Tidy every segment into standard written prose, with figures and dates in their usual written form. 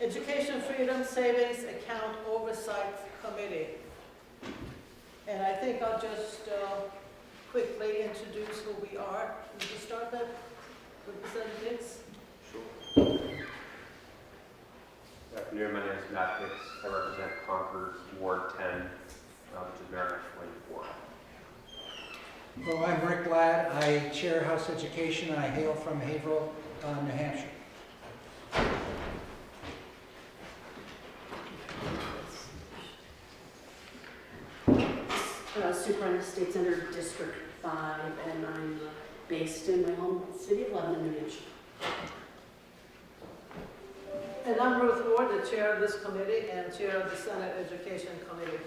Education Freedom Savings Account Oversight Committee. And I think I'll just quickly introduce who we are. Would you start that, representatives? Sure. Good afternoon, my name is Matt Hicks. I represent Concord Ward 10, which is Merrimack Lane 4. Well, I'm Rick Ladd. I chair House Education. I hail from Haverhill, New Hampshire. Superintendent State Senator District 5, and I'm based in my home city of Lebanon, New Hampshire. And I'm Ruth Ward, the chair of this committee and chair of the Senate Education Committee.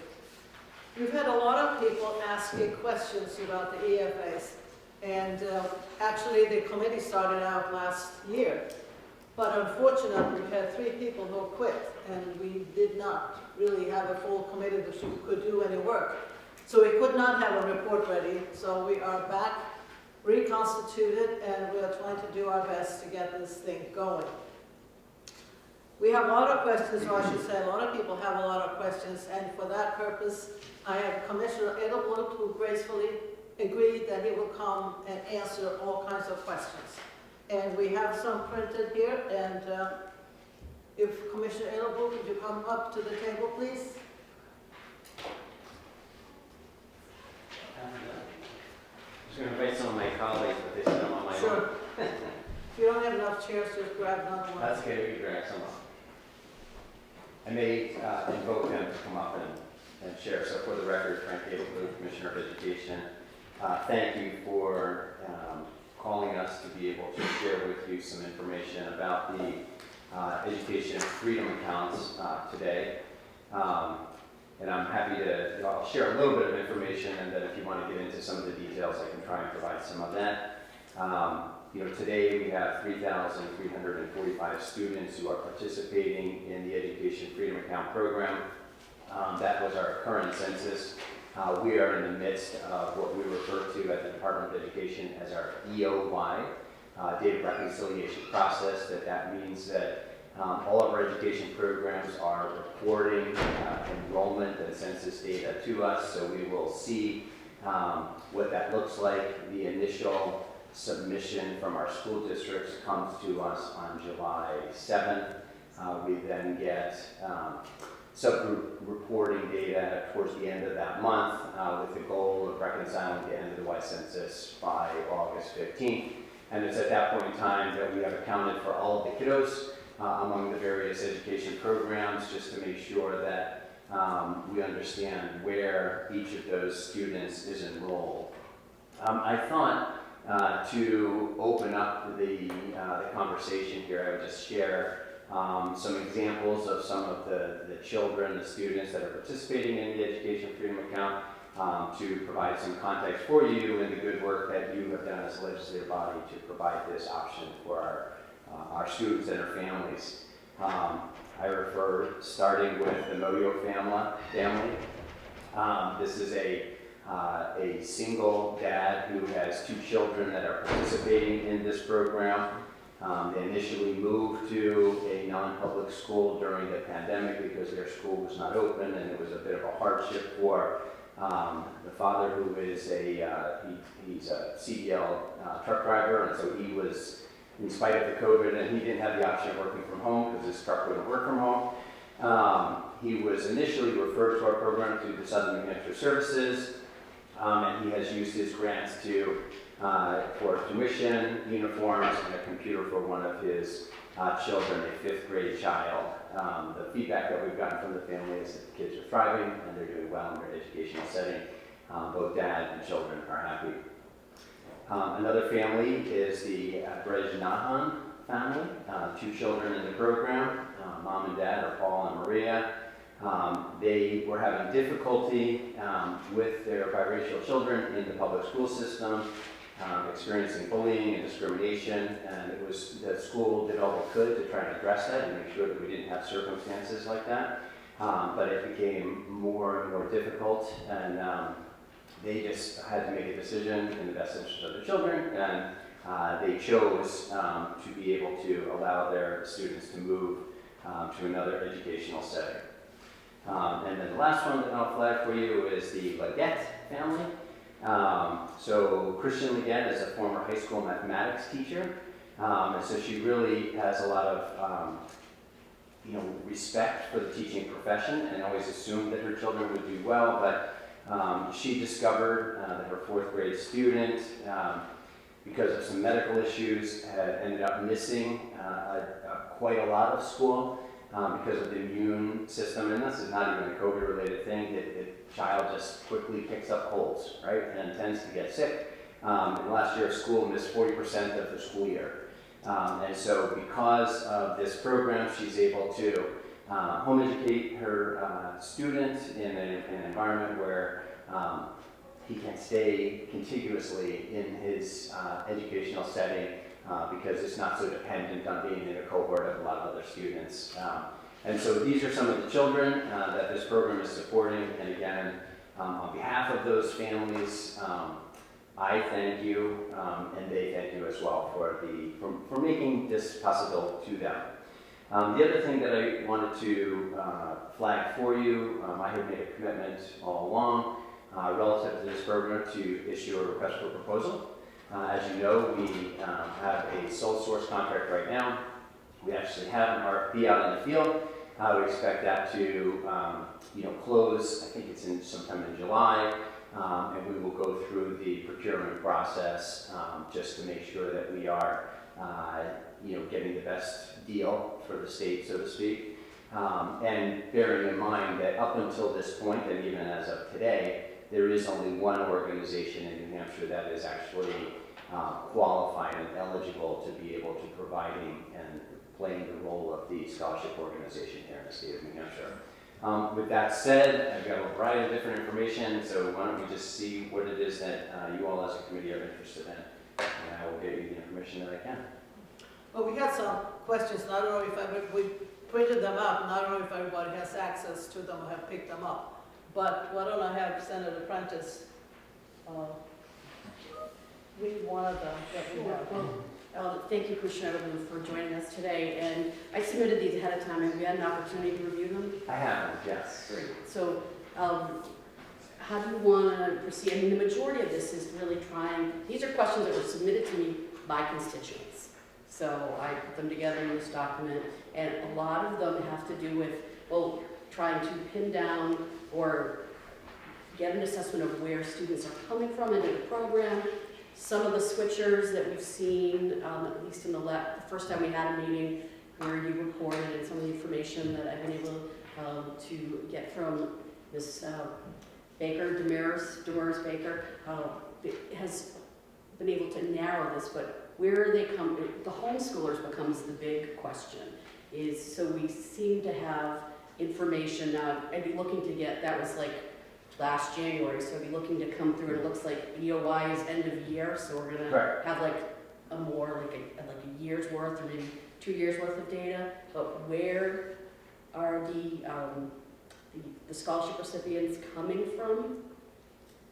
We've had a lot of people asking questions about the EFAs, and actually the committee started out last year, but unfortunately we had 3 people who quit, and we did not really have a full committee that could do any work. So we could not have a report ready, so we are back reconstituted, and we are trying to do our best to get this thing going. We have a lot of questions, or I should say a lot of people have a lot of questions, and for that purpose, I have Commissioner Edelblut, who gracefully agreed that he will come and answer all kinds of questions. And we have some printed here, and if Commissioner Edelblut, would you come up to the table, please? I'm just going to invite some of my colleagues, but they said I'm on my own. Sure. If you don't have enough chairs, just grab another one. That's okay, we can drag some up. I may invoke them to come up and share. So for the record, Frank Edelblut, Commissioner of Education, thank you for calling us to be able to share with you some information about the Education Freedom Accounts today. And I'm happy to, I'll share a little bit of information, and then if you want to get into some of the details, I can try and provide some of that. Today we have 3,345 students who are participating in the Education Freedom Account program. That was our current census. We are in the midst of what we refer to at the Department of Education as our EOY, data reconciliation process. That means that all of our education programs are reporting enrollment and census data to us, so we will see what that looks like. The initial submission from our school districts comes to us on July 7th. We then get subgroup reporting data towards the end of that month with the goal of reconciling the end of the Y census by August 15th. And it's at that point in time that we have accounted for all of the kiddos among the various education programs, just to make sure that we understand where each of those students is enrolled. I thought to open up the conversation here, I would just share some examples of some of the children, the students that are participating in the Education Freedom Account to provide some context for you and the good work that you have done as a legislative body to provide this option for our students and their families. I refer, starting with the Moyo family. This is a single dad who has 2 children that are participating in this program. They initially moved to a non-public school during the pandemic because their school was not open, and it was a bit of a hardship for the father, who is he's a CDL truck driver, and so he was, in spite of the COVID, and he didn't have the option of working from home because his truck wouldn't work from home. He was initially referred to our program through the Southern New Hampshire Services, and he has used his grants for tuition, uniforms, and a computer for one of his children, a 5th grade child. The feedback that we've gotten from the family is that the kids are thriving and they're doing well in their educational setting. Both dad and children are happy. Another family is the Brejnahan family, 2 children in the program. Mom and dad are Paul and Maria. They were having difficulty with their biracial children in the public school system, experiencing bullying and discrimination, and it was the school did all it could to try and address that and make sure that we didn't have circumstances like that. But it became more and more difficult, and they just had to make a decision in the best interest of the children, and they chose to be able to allow their students to move to another educational setting. And then the last one that I'll flag for you is the Leggett family. So Christian Leggett is a former high school mathematics teacher, and so she really has a lot of respect for the teaching profession and always assumed that her children would do well, but she discovered that her 4th grade student, because of some medical issues, had ended up missing quite a lot of school because of the immune system, and this is not even a COVID-related thing. The child just quickly picks up colds, right, and tends to get sick. And last year, school missed 40% of the school year. And so because of this program, she's able to home educate her student in an environment where he can stay contiguously in his educational setting because it's not so dependent on being in a cohort of a lot of other students. And so these are some of the children that this program is supporting. And again, on behalf of those families, I thank you, and they thank you as well for making this possible to them. The other thing that I wanted to flag for you, I have made a commitment all along relative to this program to issue a request for proposal. As you know, we have a sole source contract right now. We actually have an RFP out in the field. We expect that to close, I think it's sometime in July. And we will go through the procurement process just to make sure that we are, getting the best deal for the state, so to speak. And bearing in mind that up until this point, and even as of today, there is only one organization in New Hampshire that is actually qualified and eligible to be able to providing and playing the role of the scholarship organization here in the state of New Hampshire. With that said, I've got a variety of different information, so why don't we just see what it is that you all as a committee are interested in, and I will get you the information that I can. Well, we had some questions, and I don't know if we printed them up, and I don't know if everybody has access to them or have picked them up. But why don't I have Senator Prentice read one of them that we have. Thank you, Commissioner Edelman, for joining us today. And I submitted these ahead of time. Have you had an opportunity to review them? I haven't, yes. Great. So, how do you want to proceed? I mean, the majority of this is really trying, these are questions that were submitted to me by constituents. So I put them together in this document, and a lot of them have to do with, well, trying to pin down or get an assessment of where students are coming from into the program. Some of the switchers that we've seen, at least in the first time we had a meeting where you reported, and some of the information that I've been able to get from Ms. Baker, Demers Baker, has been able to narrow this, but where they come, the homeschoolers becomes the big question. So we seem to have information now. I'd be looking to get, that was like last January, so I'd be looking to come through, and it looks like EOY is end of year, so we're gonna have like a more, like a year's worth or maybe 2 years worth of data. But where are the scholarship recipients coming from,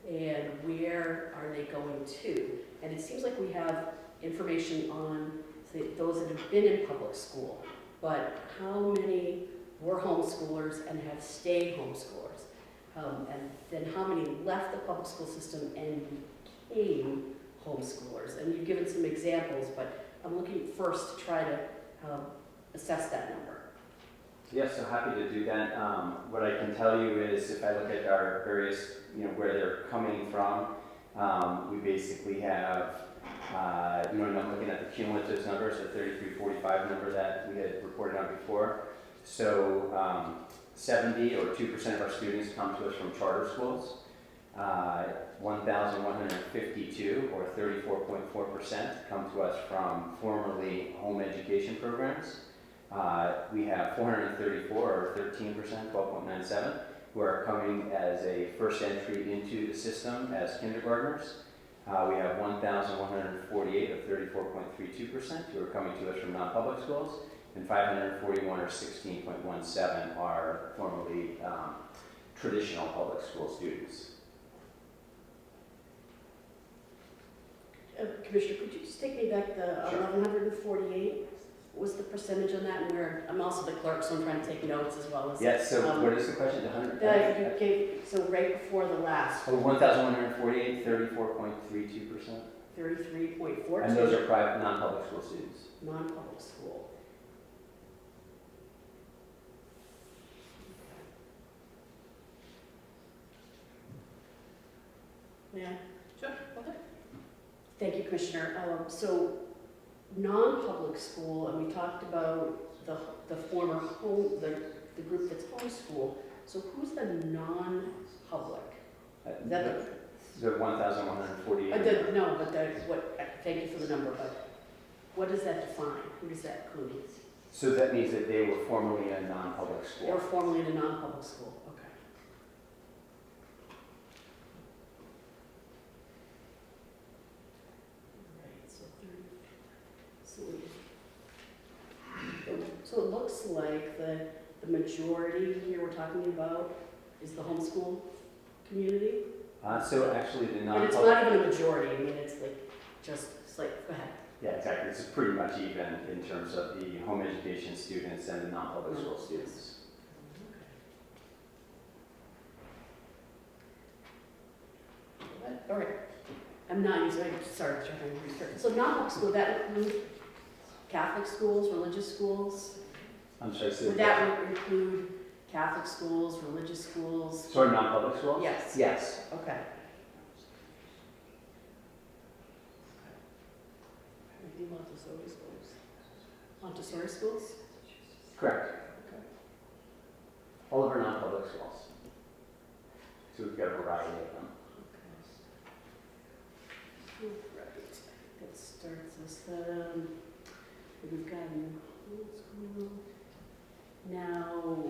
and where are they going to? And it seems like we have information on those that have been in public school, but how many were homeschoolers and have stayed homeschoolers? And then how many left the public school system and became homeschoolers? And you've given some examples, but I'm looking first to try to assess that number. Yes, so happy to do that. What I can tell you is if I look at our various, where they're coming from, we basically have, I'm looking at the cumulative numbers, the 3345 number that we had reported on before. So 70 or 2% of our students come to us from charter schools. 1,152 or 34.4% come to us from formerly home education programs. We have 434 or 13%, 12.97, who are coming as a first entry into the system as kindergartners. We have 1,148 or 34.32% who are coming to us from non-public schools, and 541 or 16.17 are formerly traditional public school students. Commissioner, could you just take me back the Sure. 1,148? what was the percentage on that? And where, I'm also the clerk, so I'm trying to take notes as well as. Yes, so what is the question? The 100? You gave, so right before the last, Oh, 1,148, 34.32%. 33.42. And those are private, non-public school students. Non-public school. Yeah. Sure, okay. Thank you, Commissioner. So, non-public school, and we talked about the former home, the group that's homeschool. So who's the non-public? That The 1,148. No, but thank you for the number, but what does that define? Who does that include? So that means that they were formerly a non-public They were school. formerly in a non-public school, okay. Right, so it looks like the majority here we're talking about is the homeschool community? So actually the And it's non-public, not even a majority, I mean, it's like, it's like, go ahead. yeah, exactly. It's pretty much even in terms of the home education students and the non-public school students. All right, I'm not using, sorry, trying to research. So non-public school, that include Catholic schools, religious schools? I'm sorry, so Would that include Catholic schools, religious schools? sort of non-public schools? Yes. Yes. Okay. Maybe Montessori schools? Montessori schools? Correct. Okay. All of our non-public schools. So we've got a variety of them. Okay. Right. That starts us, we've got school. Now,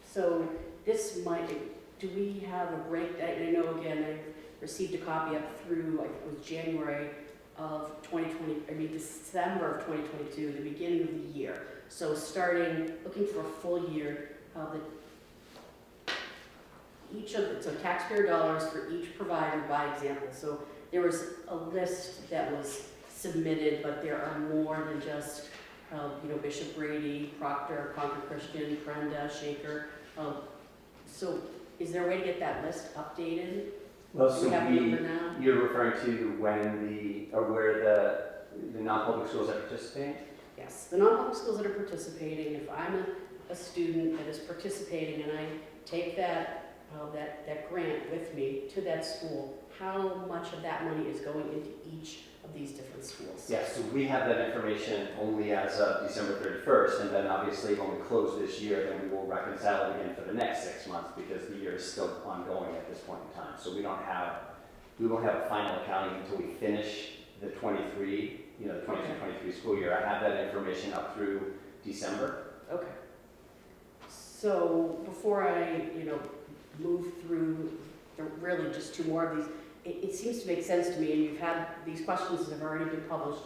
so this might, do we have a breakdown? I know again, I received a copy up through, I think it was January of 2020, December of 2022, the beginning of the year. So looking for a full year, so taxpayer dollars for each provider by example. So there was a list that was submitted, but there are more than just, Bishop Brady, Proctor, Concord Christian, Prenda, Shaker. So is there a way to get that list updated? Well, Do so we have a number now? you're referring to where the non-public schools are participating? Yes, the non-public schools that are participating, if I'm a student that is participating and I take that grant with me to that school, how much of that money is going into each of these different schools? Yes, so we have that information only as of December 31st, and then obviously when we close this year, then we will reconcile it again for the next 6 months because the year is still ongoing at this point in time. So we won't have a final accounting until we finish the 23, the 22-23 school year. I have that information up through December. Okay. So before I, move through really just two more of these, it seems to make sense to me, and you've had these questions that have already been published,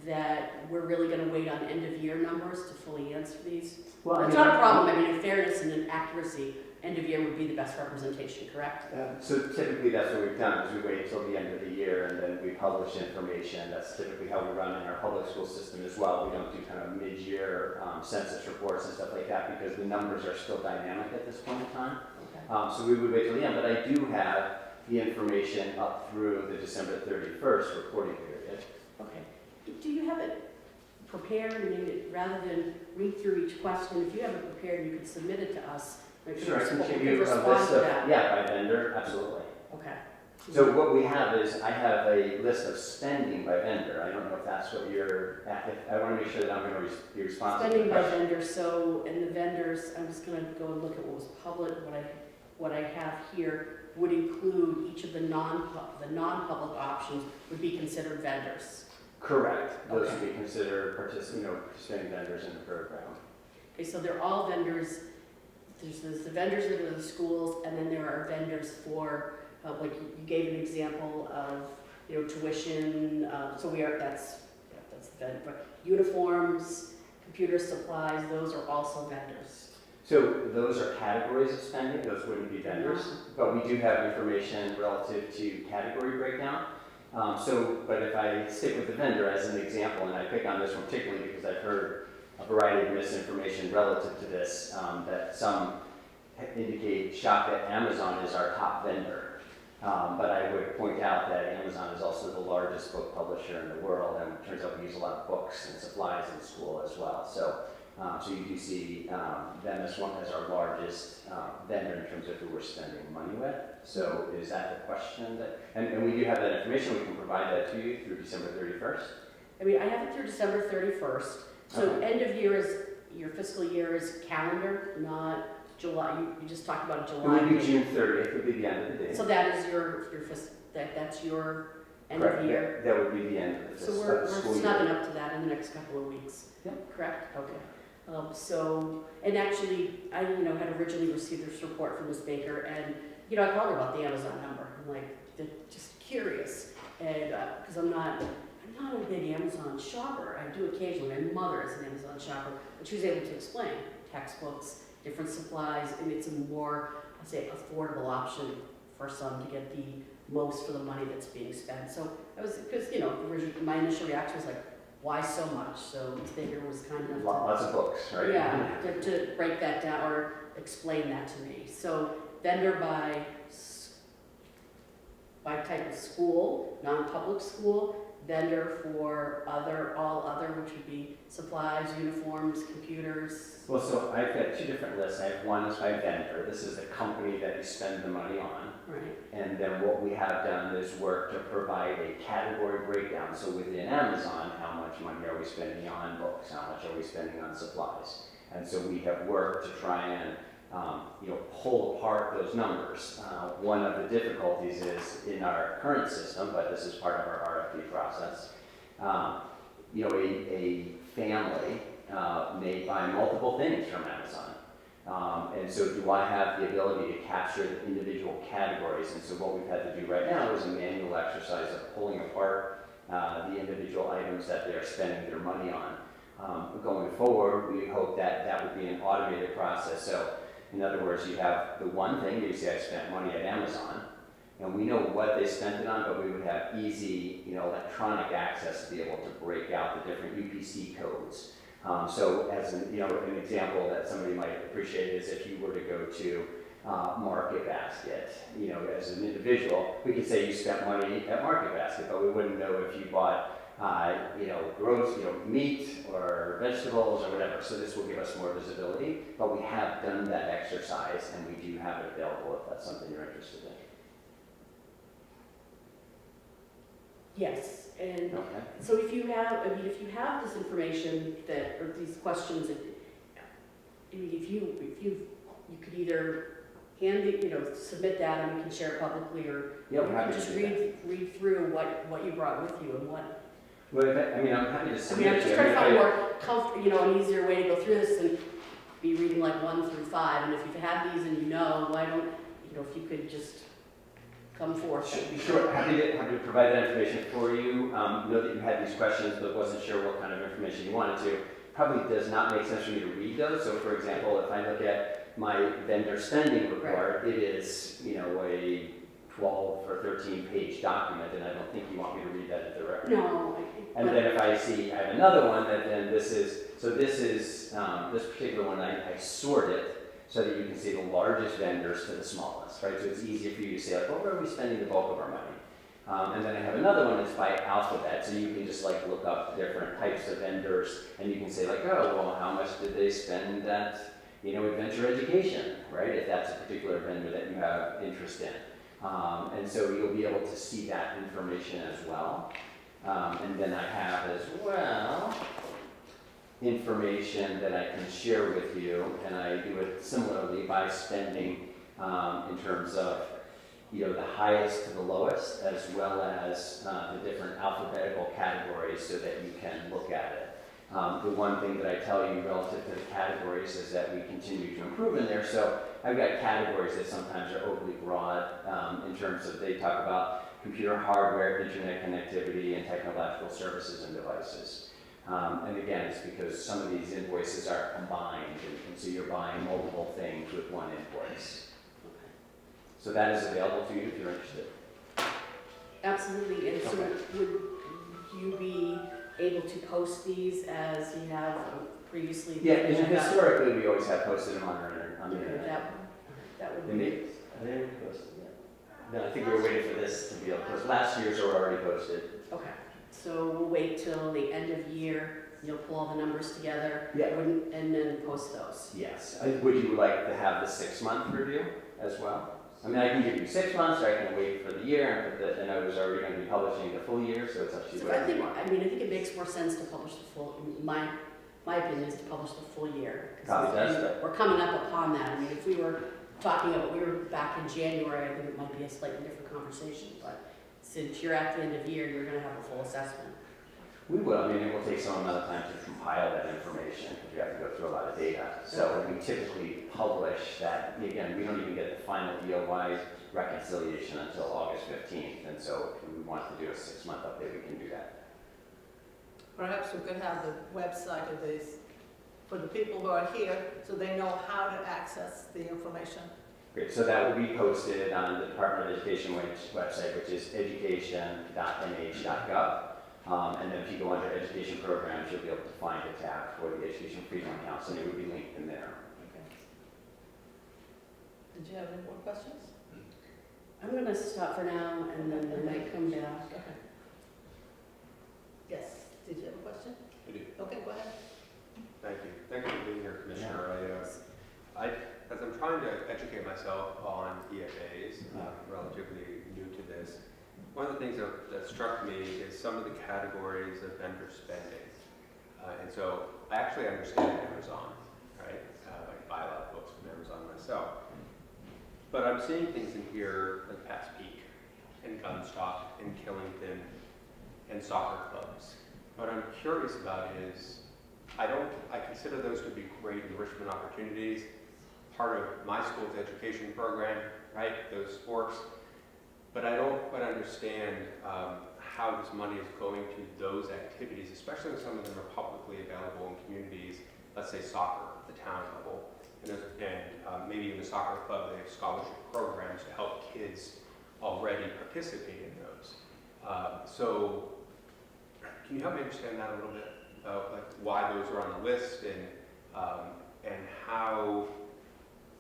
that we're really going to wait on end of year numbers to fully answer these. Well, It's not a problem. I mean, in fairness and in accuracy, end of year would be the best representation, correct? So typically that's what we've done, is we wait until the end of the year and then we publish information. That's typically how we run in our public school system as well. We don't do kind of mid-year census reports and stuff like that because the numbers are still dynamic at this point in time. Okay. So we would wait till the end, but I do have the information up through the December 31st reporting period. Okay. Do you have it prepared? I mean, rather than read through each question, if you have it prepared, you could submit it to us. Sure, I can give you a respond list to of, that. yeah, by vendor, absolutely. Okay. So what we have is, I have a list of spending by vendor. I don't know if that's what you're, I want to make sure that I'm going to be responsible. Spending by vendor, so, and the vendors, I'm just gonna go and look at what was public, what I have here would include each of the non-public options would be considered vendors. Correct. Those Okay. would be considered participating vendors in the program. Okay, so they're all vendors. There's the vendors that are the schools, and then there are vendors for, like you gave an example of, tuition, so that's the vendor, but uniforms, computer supplies, those are also vendors. So those are categories of spending. Those wouldn't be vendors. But we do have information relative to category breakdown. But if I stick with the vendor as an example, and I pick on this one particularly because I've heard a variety of misinformation relative to this, that some indicate Shop at Amazon is our top vendor. But I would point out that Amazon is also the largest book publisher in the world, and it turns out we use a lot of books and supplies in school as well. So you do see them as our largest vendor in terms of who we're spending money with. So is that the question? And we do have that information. We can provide that to you through December 31st. I mean, I have it through December 31st. So Okay. end of year is, your fiscal year is calendar, not July. You just talked about a It July. would be date. June 30th, would be the end of the day. So that is that's your end Correct. of the year? That would be the end of the So of we're the school snugging year. up to that in the next couple of weeks? Yep. Correct? Okay. So, and actually, I, had originally received this report from Ms. Baker, and, I called her about the Amazon number. I'm like, just curious, and, because I'm not a big Amazon shopper. I do occasionally. My mother is an Amazon shopper, but she was able to explain textbooks, different supplies, and it's a more, I'd say, affordable option for some to get the most for the money that's being spent. So I was, because, my initial reaction was like, why so much? So Ms. Baker was kind enough to, Lots of books, right? yeah, to break that down or explain that to me. So vendor by type of school, non-public school, vendor for all other, which would be supplies, uniforms, computers. Well, so I've got two different lists. I have one is by vendor. This is the company that you spend the money on. Right. And then what we have done is work to provide a category breakdown. So within Amazon, how much money are we spending on books? How much are we spending on supplies? And so we have worked to try and pull apart those numbers. One of the difficulties is in our current system, but this is part of our RFP process. A family may buy multiple things from Amazon. And so do I have the ability to capture the individual categories? And so what we've had to do right now is a manual exercise of pulling apart the individual items that they're spending their money on. Going forward, we hope that that would be an automated process. So in other words, you have the one thing, you say I spent money at Amazon, and we know what they spent it on, but we would have easy, electronic access to be able to break out the different UPC codes. So as an example that somebody might appreciate is if you were to go to Market Basket, as an individual, we could say you spent money at Market Basket, but we wouldn't know if you bought meat or vegetables or whatever. So this will give us more visibility, but we have done that exercise and we do have it available if that's something you're interested in. Yes, and Okay. so if you have this information or these questions, if you could either submit that and we can share it publicly, or Yeah, you we're can happy just to do that. read through what you brought with you and what. Well, I'm happy to submit. I'm just trying to find a more an easier way to go through this and be reading like 1 through 5. And if you've had these and why don't, if you could just come forth. that would be Sure, great. happy to provide that information for you. Know that you had these questions, but wasn't sure what kind of information you wanted to. Probably does not make sense for me to read those. So for example, if I look at my vendor spending report, it is, a 12 or 13 page document, and I don't think you want me to read that at the record. No, And then if I have another one that then this particular one, I sort it so that you can see the largest vendors to the smallest, right? So it's easier for you to say, like, where are we spending the bulk of our money? And then I have another one that's by alphabet, so you can just look up different types of vendors, and you can say how much did they spend at, adventure education, right? If that's a particular vendor that you have interest in. And so you'll be able to see that information as well. And then I have as well information that I can share with you, and I do it similarly by spending in terms of the highest to the lowest, as well as the different alphabetical categories so that you can look at it. The one thing that I tell you relative to the categories is that we continue to improve in there. So I've got categories that sometimes are overly broad in terms of they talk about computer hardware, internet connectivity, and technological services and devices. And again, it's because some of these invoices are combined, and so you're buying multiple things with one invoice. So that is available to you if you're interested. Absolutely, and so Okay. would you be able to post these as you have previously? Yeah, and historically, we always have posted them on the internet. That would And be, they already posted, yeah. No, I think we were waiting for this to be able to post. Last year's were already posted. okay. So we'll wait till the end of year, you'll pull all the numbers together. Yeah. And then post those. Yes. Would you like to have the 6-month review as well? I mean, I can give you 6 months, or I can wait for the year, and I was already going to be publishing the full year, so it's up to you. So I think it makes more sense to publish the full, my opinion is to publish the full year. 'Cause Probably does, but- we're coming up upon that. I mean, if we were talking about, we were back in January, I think it might be a slightly different conversation, but since you're at the end of year, you're gonna have a full assessment. We will. I mean, it will take some amount of time to compile that information because you have to go through a lot of data. So we typically publish that. Again, we don't even get the final EOY reconciliation until August 15th. And so if we want to do a 6-month update, we can do that. Perhaps we could have the website of these for the people who are here, so they know how to access the information. Great. So that will be posted on the Department of Education website, which is education.nh.gov. And then if you go under education programs, you'll be able to find a tab for the Education Freedom Accounts, and it would be linked in there. Did you have any more questions? I'm gonna stop for now, and then I might come back. Okay. Yes, did you have a question? I do. Okay, go ahead. Thank you. Thank you for being here, Commissioner. As I'm trying to educate myself on EFAs, relatively new to this, one of the things that struck me is some of the categories of vendor spending. And so I actually understand Amazon, right? I buy a lot of books from Amazon myself. But I'm seeing things in here like Past Peak and Gunstock and Killington and soccer clubs. What I'm curious about is I consider those to be great enrichment opportunities, part of my school's education program, right, those sports. But I don't quite understand how this money is going to those activities, especially when some of them are publicly available in communities, let's say soccer at the town level. And maybe in the soccer club, they have scholarship programs to help kids already participate in those. So can you help me understand that a little bit? Like why those are on the list and how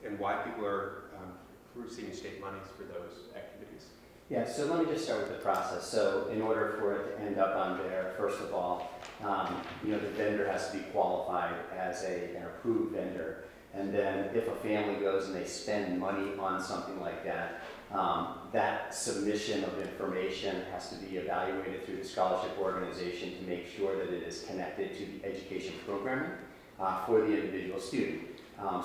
and why people are receiving state monies for those activities. Yeah, so let me just start with the process. So in order for it to end up on there, first of all, the vendor has to be qualified as an approved vendor. And then if a family goes and they spend money on something like that, that submission of information has to be evaluated through the scholarship organization to make sure that it is connected to the education programming for the individual student.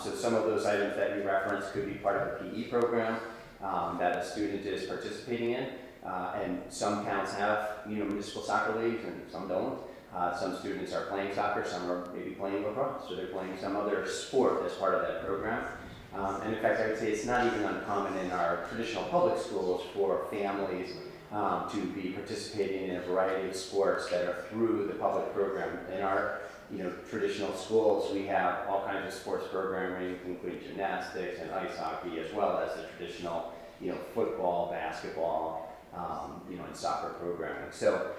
So some of those items that you referenced could be part of a PE program that a student is participating in. And some towns have municipal soccer leagues and some don't. Some students are playing soccer, some are maybe playing lacrosse, or they're playing some other sport as part of that program. And in fact, I would say it's not even uncommon in our traditional public schools for families to be participating in a variety of sports that are through the public program. In our traditional schools, we have all kinds of sports programming, including gymnastics and ice hockey, as well as the traditional football, basketball, and soccer programming. So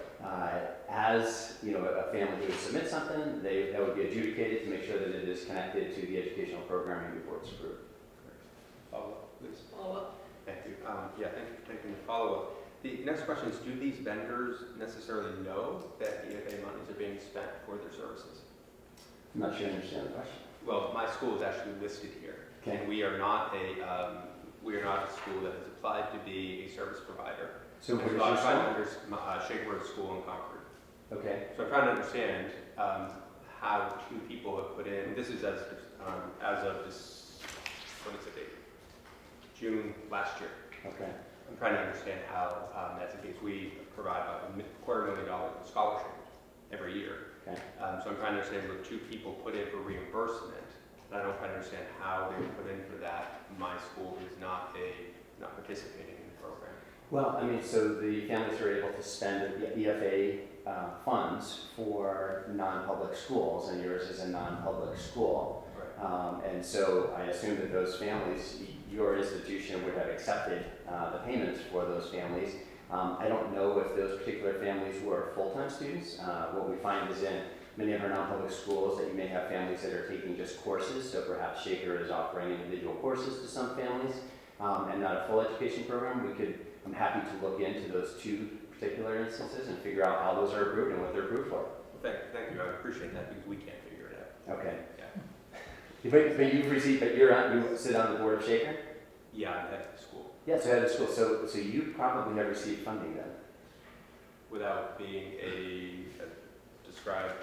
as a family who would submit something, that would be adjudicated to make sure that it is connected to the educational programming before it's approved. Follow up, please. Follow up. Thank you. Thank you for taking the follow up. The next question is, do these vendors necessarily know that EFA monies are being spent for their services? I'm not sure I understand the question. Well, my school is actually listed here. Okay. And we are not a school that has applied to be a service provider. So I'm what is trying your to school? understand Shakeworth School in Concord. Okay. So I'm trying to understand how two people have put in. This is as of this, what is the date? June last year. Okay. I'm trying to understand how that's the case. We provide about $250,000 in scholarship every year. Okay. So I'm trying to understand what two people put in for reimbursement. But I don't quite understand how they put in for that. My school is not participating in the program. Well, I mean, so the families are able to spend the EFA funds for non-public schools, and yours is a non-public school. Right. And so I assume that those families, your institution would have accepted the payments for those families, I don't know if those particular families were full-time students. What we find is in many of our non-public schools that you may have families that are taking just courses, so perhaps Shaker is offering individual courses to some families and not a full education program. I'm happy to look into those two particular instances and figure out how those are approved and what they're approved for. Well, thank you. I appreciate that because we can't figure it out. Okay. Yeah. But you sit on the board of Shaker? Yeah, I'm head of the school Yeah, so head of school. So you probably have received funding then. without being described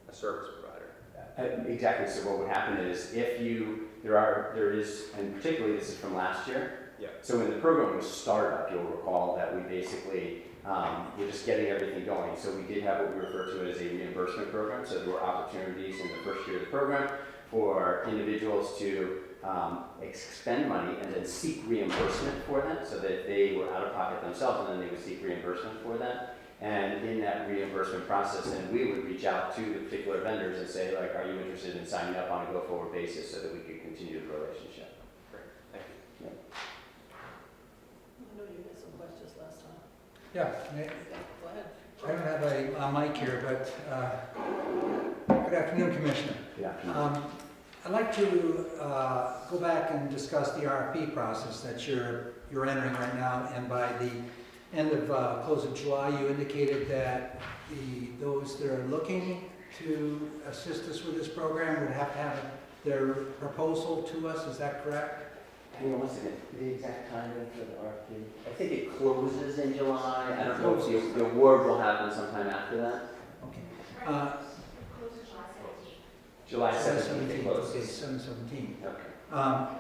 a service provider. Exactly. So what would happen is if there is, and particularly this is from last year. Yeah. So when the program was startup, you'll recall that we basically were just getting everything going. So we did have what we refer to as a reimbursement program. So there were opportunities in the first year of the program for individuals to expend money and then seek reimbursement for that, so that they were out of pocket themselves and then they would seek reimbursement for that. And in that reimbursement process, then we would reach out to the particular vendors and say, like, are you interested in signing up on a go-forward basis so that we could continue the relationship? Great, thank you. I know you had some questions last time. Yeah, Go ahead. I don't have a mic here, but good afternoon, Commissioner. Yeah. I'd like to go back and discuss the RFP process that you're entering right now, and by the end of close of July, you indicated that those that are looking to assist us with this program would have to have their proposal to us. Is that correct? Hang on one second. The exact timing for the RFP? I think it closes in July. I don't know if the award will happen sometime after that. Okay. July 17th it Okay, closes. 7/17. Okay.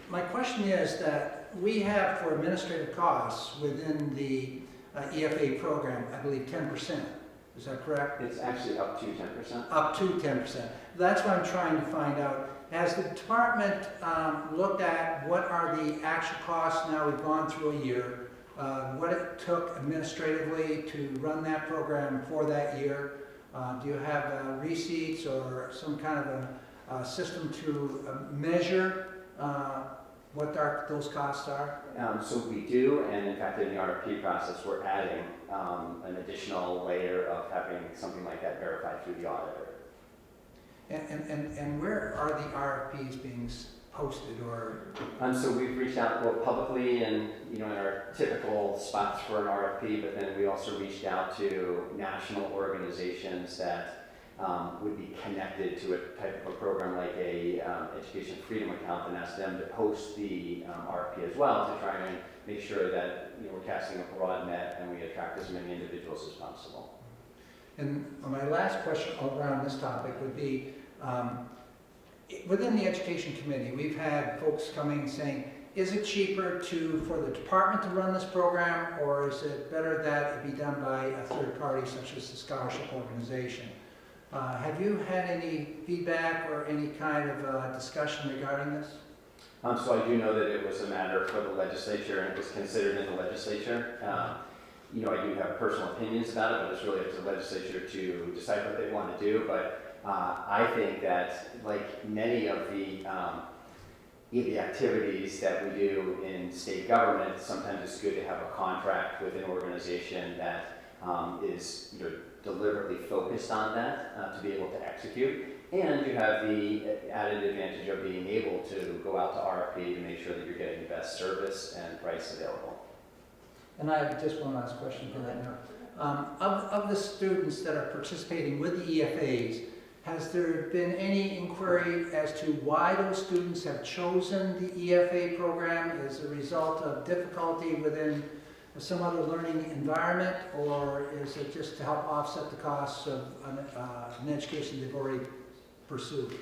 My question is that we have for administrative costs within the EFA program, I believe 10%. Is that correct? It's actually up to 10%. Up to 10%. That's what I'm trying to find out. Has the department looked at what are the actual costs now we've gone through a year, what it took administratively to run that program for that year? Do you have receipts or some kind of a system to measure what those costs are? So we do, and in fact in the RFP process we're adding an additional layer of having something like that verified through the auditor. And where are the RFPs being posted or? So we've reached out publicly and in our typical spots for an RFP, but then we also reached out to national organizations that would be connected to a type of a program like a education freedom account, and asked them to post the RFP as well to try and make sure that we're casting a broad net and we attract as many individuals as possible. And my last question around this topic would be, within the Education Committee, we've had folks coming saying, is it cheaper for the department to run this program, or is it better that it be done by a third party such as the scholarship organization? Have you had any feedback or any kind of discussion regarding this? So I do know that it was a matter for the legislature and it was considered in the legislature. I do have personal opinions about it, but it's really up to the legislature to decide what they want to do. But I think that, like many of the activities that we do in state government, sometimes it's good to have a contract with an organization that is deliberately focused on that to be able to execute. And you have the added advantage of being able to go out to RFP to make sure that you're getting the best service and price available. And I have just one last question for that now. Of the students that are participating with the EFAs, has there been any inquiry as to why those students have chosen the EFA program as a result of difficulty within some other learning environment, or is it just to help offset the costs of an education they've already pursued?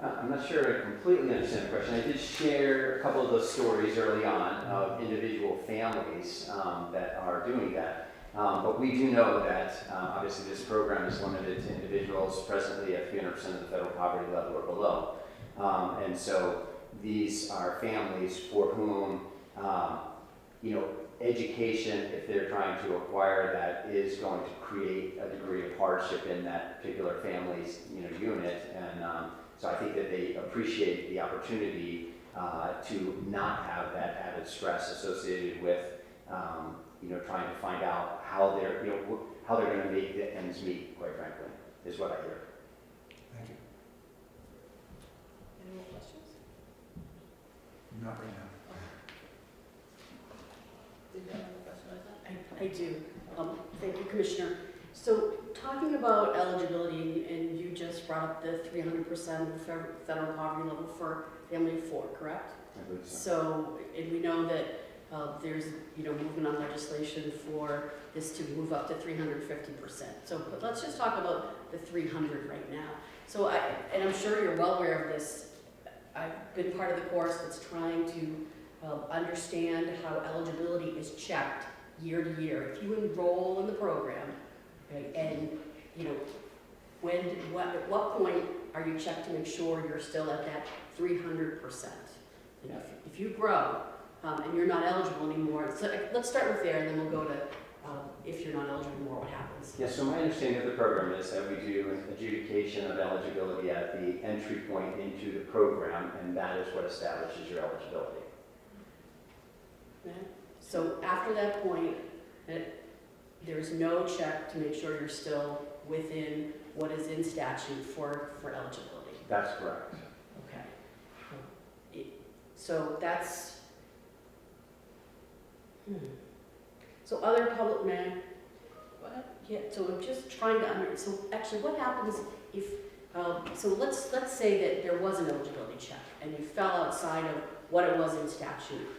I'm not sure I completely understand the question. I did share a couple of those stories early on of individual families that are doing that. But we do know that obviously this program is limited to individuals presently at 300% of the federal poverty level or below. And so these are families for whom, education, if they're trying to acquire that, is going to create a degree of hardship in that particular family's unit. And so I think that they appreciate the opportunity to not have that added stress associated with trying to find out how they're, how they're going to make the ends meet, quite frankly, is what I hear. Thank you. Any more questions? Not right now. Did you have another question like that? I do. Thank you, Commissioner. So talking about eligibility, and you just brought up the 300% federal poverty level for family of 4, correct? I believe so. So, and we know that there's, movement on legislation for this to move up to 350%. So, but let's just talk about the 300 right now. So, and I'm sure you're well aware of this. I've been part of the course that's trying to understand how eligibility is checked year to year. If you enroll in the program, okay, and at what point are you checked to make sure you're still at that 300%? If you grow and you're not eligible anymore, so let's start with there, and then we'll go to if you're not eligible anymore, what happens? Yeah, so my understanding of the program is that we do an adjudication of eligibility at the entry point into the program, and that is what establishes your eligibility. Okay. So after that point, there's no check to make sure you're still within what is in statute for eligibility. That's correct. Okay. So that's, so other public, Go ahead. yeah, so I'm just trying to so actually what happens if, so let's say that there was an eligibility check and you fell outside of what it was in statute.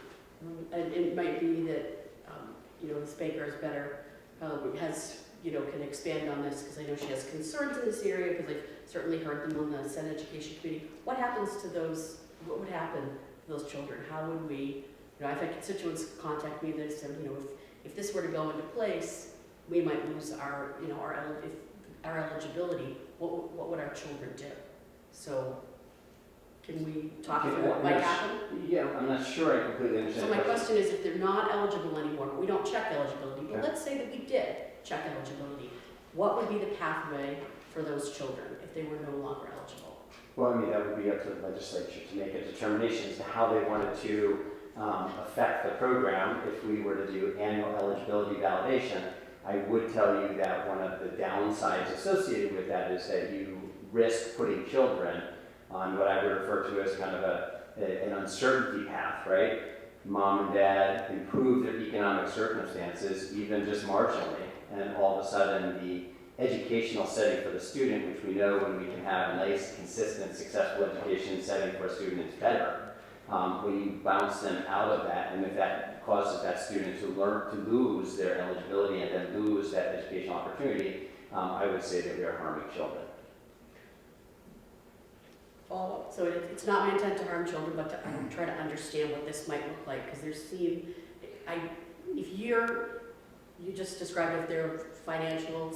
And it might be that, Ms. Baker is better, can expand on this, because I know she has concerns in this area, because I've certainly heard them on the Senate Education Committee. What happens to those, what would happen to those children? How would we, I've had constituents contact me that said, if this were to go into place, we might lose our eligibility. What would our children do? So, can we talk about what might happen? Yeah, I'm not sure I completely understand. So my question is, if they're not eligible anymore, we don't check eligibility, but Okay. let's say that we did check eligibility, what would be the pathway for those children if they were no longer eligible? Well, that would be up to the legislature to make a determination as to how they wanted to affect the program. If we were to do annual eligibility validation, I would tell you that one of the downsides associated with that is that you risk putting children on what I would refer to as kind of an uncertainty path, right? Mom and dad improve their economic circumstances, even just marginally, and all of a sudden the educational setting for the student, which we know when we can have a nice, consistent, successful education setting for a student is better. When you bounce them out of that, and if that causes that student to lose their eligibility and then lose that educational opportunity, I would say that we are harming children. Follow-up? So it's not my intent to harm children, but to try to understand what this might look like, because if you just described if their financial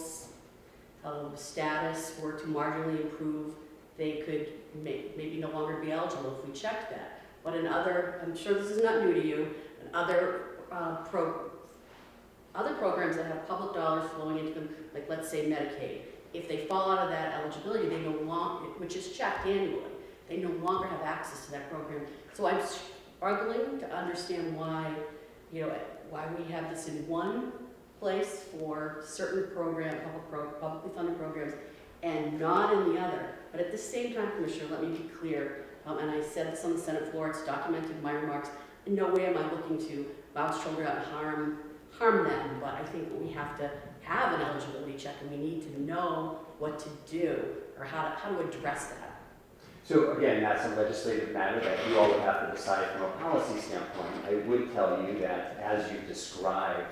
status were to marginally improve, they could maybe no longer be eligible if we checked that. But in I'm sure this is not new to you, in other programs that have public dollars flowing into them, like let's say Medicaid, if they fall out of that eligibility, they no longer, which is checked annually, they no longer have access to that program. So I'm struggling to understand why we have this in one place for certain publicly funded programs and not in the other. But at the same time, Commissioner, let me be clear, and I said this on the Senate floor, it's documented in my remarks, in no way am I looking to bounce children out and harm them, but I think that we have to have an eligibility check, and we need to know what to do or how to address that. So again, that's a legislative matter that you all would have to decide from a policy standpoint. I would tell you that as you described,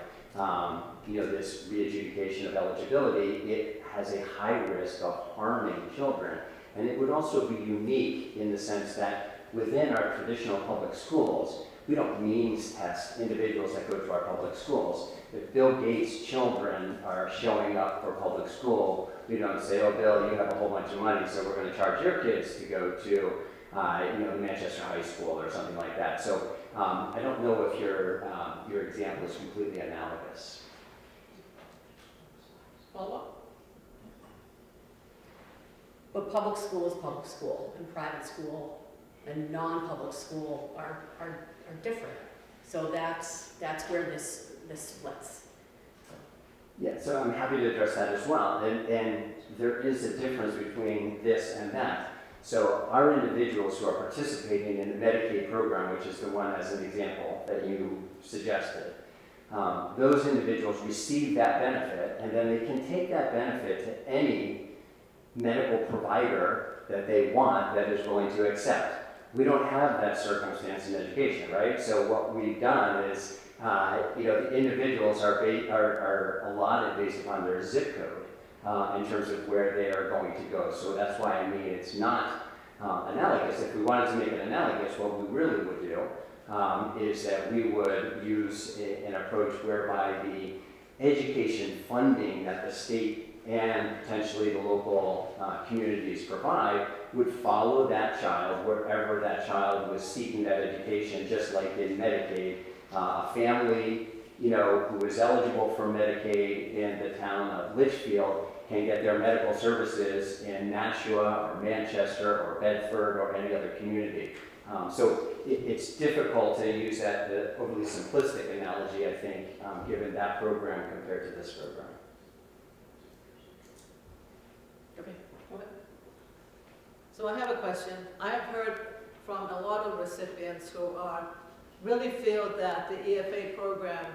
this re-adjudication of eligibility, it has a high risk of harming children. And it would also be unique in the sense that within our traditional public schools, we don't means test individuals that go to our public schools. If Bill Gates' children are showing up for public school, we don't say, oh, Bill, you have a whole bunch of money, so we're going to charge your kids to go to, Manchester High School or something like that. So I don't know if your example is completely analogous. Follow-up? But public school is public school, and private school and non-public school are different. So that's where this splits. Yeah, so I'm happy to address that as well. And there is a difference between this and that. So our individuals who are participating in the Medicaid program, which is the one as an example that you suggested, those individuals receive that benefit, and then they can take that benefit to any medical provider that they want that is willing to accept. We don't have that circumstance in education, right? So what we've done is, the individuals are allotted based upon their zip code in terms of where they are going to go. So that's why I mean it's not analogous. If we wanted to make it analogous, what we really would do is that we would use an approach whereby the education funding that the state and potentially the local communities provide would follow that child wherever that child was seeking that education, just like in Medicaid. A family, who is eligible for Medicaid in the town of Litchfield can get their medical services in Nashua or Manchester or Bedford or any other community. So it's difficult to use the overly simplistic analogy, I think, given that program compared to this program. Okay. So I have a question. I have heard from a lot of recipients who really feel that the EFA program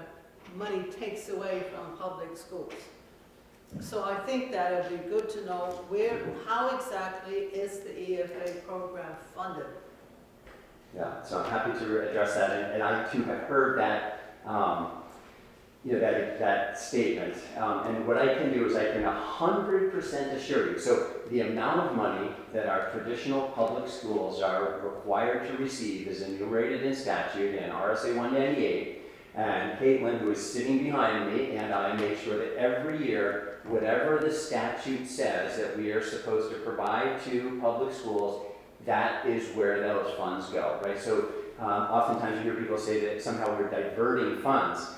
money takes away from public schools. So I think that it would be good to know how exactly is the EFA program funded? Yeah, so I'm happy to address that, and I too have heard that, that statement. And what I can do is I can 100% assure you. So the amount of money that our traditional public schools are required to receive is enumerated in statute in RSA 198. And Caitlin, who is sitting behind me, and I make sure that every year, whatever the statute says that we are supposed to provide to public schools, that is where those funds go, right? So oftentimes you hear people say that somehow we're diverting funds.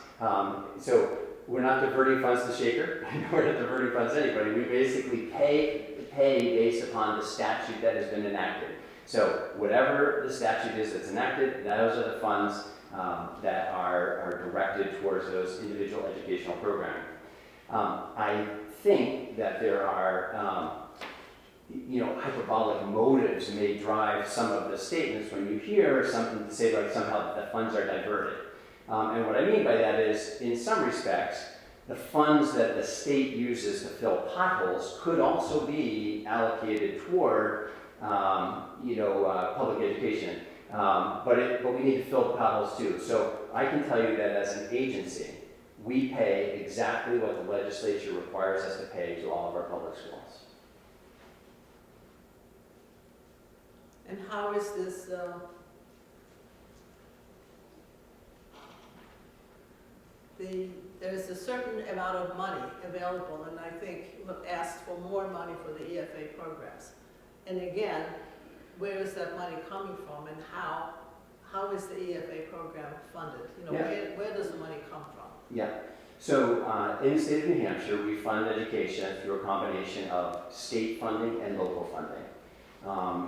So we're not diverting funds to Shaker, we're not diverting funds to anybody. We basically pay based upon the statute that has been enacted. So whatever the statute is that's enacted, those are the funds that are directed towards those individual educational programming. I think that there are hyperbolic motives may drive some of the statements when you hear something to say like somehow the funds are diverted. And what I mean by that is, in some respects, the funds that the state uses to fill potholes could also be allocated toward, public education. But we need to fill the potholes too. So I can tell you that as an agency, we pay exactly what the legislature requires us to pay to all of our public schools. And how is this, there's a certain amount of money available, and I think asked for more money for the EFA programs. And again, where is that money coming from, and how is the EFA program funded? Where does the money come from? Yeah. So in the state of New Hampshire, we fund education through a combination of state funding and local funding.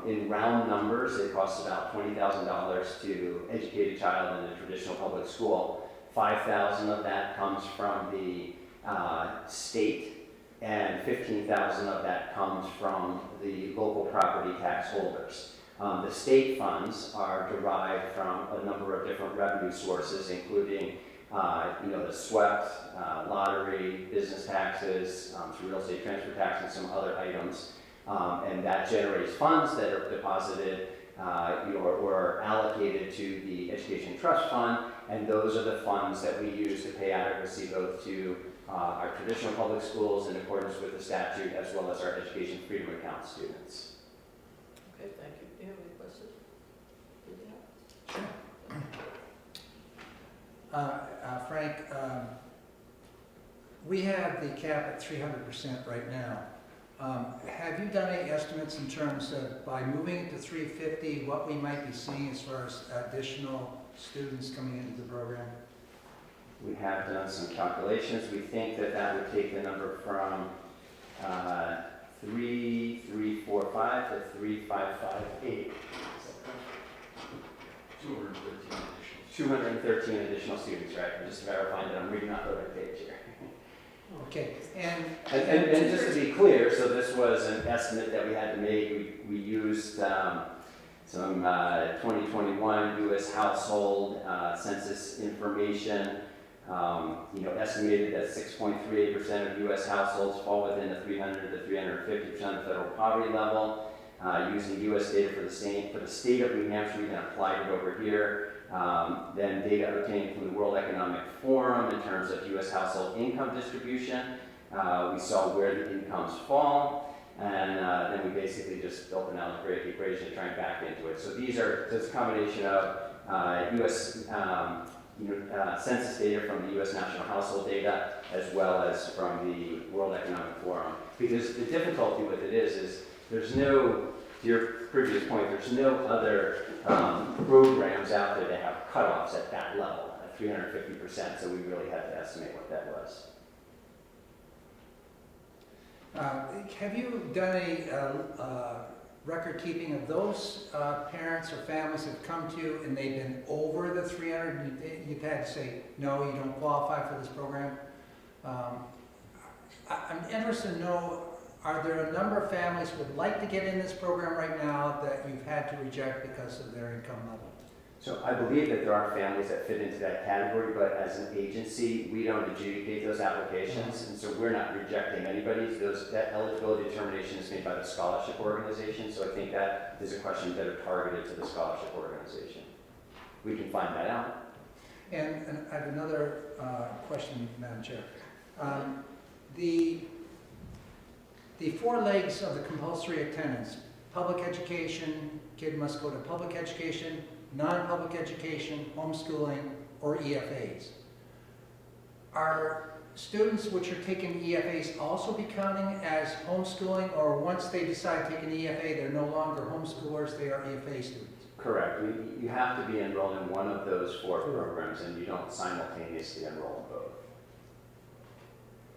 In round numbers, it costs about $20,000 to educate a child in a traditional public school. $5,000 of that comes from the state, and $15,000 of that comes from the local property tax holders. The state funds are derived from a number of different revenue sources, including the SWEPT, lottery, business taxes, some real estate transfer tax, and some other items. And that generates funds that are deposited or allocated to the Education Trust Fund, and those are the funds that we use to pay adequacy both to our traditional public schools in accordance with the statute, as well as our Education Freedom Account students. Okay, thank you. Do you have any questions? Did you have? Frank, we have the cap at 300% right now. Have you done any estimates in terms of, by moving it to 350, what we might be seeing as far as additional students coming into the program? We have done some calculations. We think that would take the number from 3,345 to 3,558. 213 additional 213 additional students, right? I'm just verifying that I'm reading off the right page here. Okay, and And just to be clear, so this was an estimate that we had to make. We used some 2021 U.S. household census information. Estimated that 6.38% of U.S. households fall within the 300 to 350% of federal poverty level. Using U.S. data for the state of New Hampshire, we then applied it over here. Then data obtained from the World Economic Forum in terms of U.S. household income distribution. We saw where the incomes fall, and then we basically just built an algebraic equation to try and back into it. So this is a combination of U.S. Census data from the U.S. national household data, as well as from the World Economic Forum. Because the difficulty with it is there's no, to your previous point, there's no other programs out there that have cutoffs at that level, at 350%, so we really had to estimate what that was. have you done a record keeping of those parents or families that have come to you and they've been over the 300 and you've had to say, no, you don't qualify for this program? I'm interested to know, are there a number of families who would like to get in this program right now that you've had to reject because of their income level? So I believe that there are families that fit into that category, but as an agency, we don't adjudicate those applications, and so we're not rejecting anybody. That eligibility determination is made by the scholarship organization, so I think that is a question that are targeted to the scholarship organization. We can find that out. And I have another question, Madam Chair. The four legs of the compulsory attendance: public education, kid must go to public education, non-public education, homeschooling, or EFAs. Are students which are taking EFAs also be counting as homeschooling, or once they decide to take an EFA, they're no longer homeschoolers, they are EFA students? Correct. You have to be enrolled in one of those four programs, and you don't simultaneously enroll in both.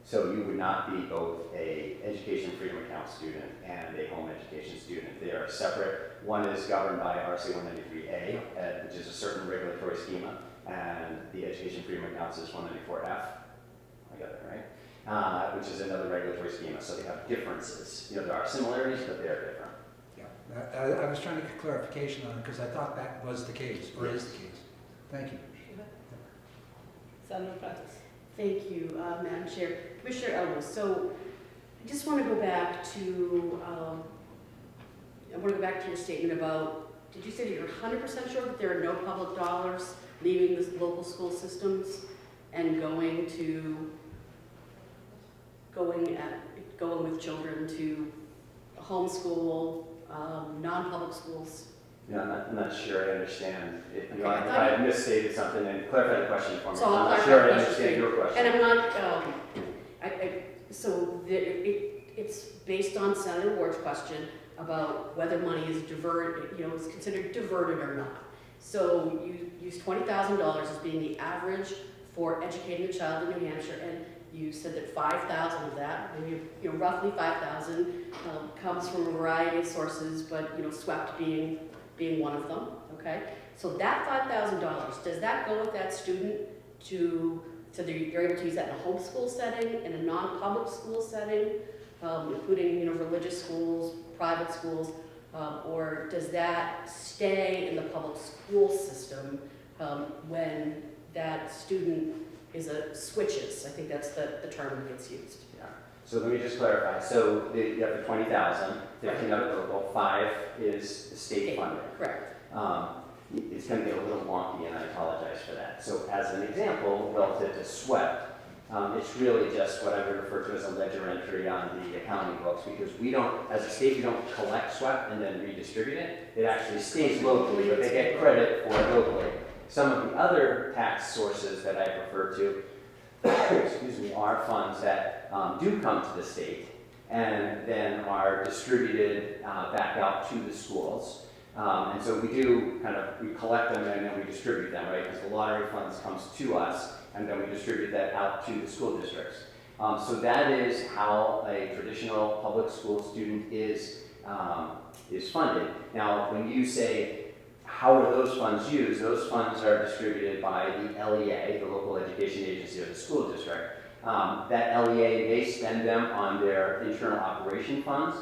So you would not be both a Education Freedom Account student and a home education student. They are separate. One is governed by RC 193A, which is a certain regulatory schema, and the Education Freedom Accounts is 194F. I got that right? Which is another regulatory schema. So they have differences. There are similarities, but they are different. Yeah, I was trying to get clarification on it because I thought that was the case, or is the case. Thank you. Senator Prentice. Thank you, Madam Chair. Commissioner Ellis, so I just want to go back to, your statement about, did you say that you're 100% sure that there are no public dollars leaving the local school systems and going with children to homeschool, non-public schools? Yeah, I'm not sure I understand. I misstated something, and clarify the question for me. So I'm not sure I understand your question. And I'm not, it's based on Senator Ward's question about whether money is diverted, is considered diverted or not. So you use $20,000 as being the average for educating a child in New Hampshire, and you said that 5,000 of that, roughly 5,000, comes from a variety of sources, but SWEPT being one of them, okay? So that $5,000, does that go with that student so you're able to use that in a homeschool setting, in a non-public school setting, including religious schools, private schools, or does that stay in the public school system when that student switches? I think that's the term that gets used. Yeah. So let me just clarify. So you have the 20,000, 15 of it local, 5 is state funded. Correct. It's going to get a little wonky, and I apologize for that. So as an example, relative to SWEPT, it's really just what I would refer to as a ledger entry on the accounting books, because we don't, as a state, we don't collect SWEPT and then redistribute it. It actually stays locally, but they get credit for it locally. Some of the other tax sources that I refer to, excuse me, are funds that do come to the state and then are distributed back out to the schools. And so we collect them and then we distribute them, right? Because the lottery funds comes to us and then we distribute that out to the school districts. So that is how a traditional public school student is funded. Now, when you say, how are those funds used? Those funds are distributed by the LEA, the local education agency of the school district. That LEA may spend them on their internal operation funds.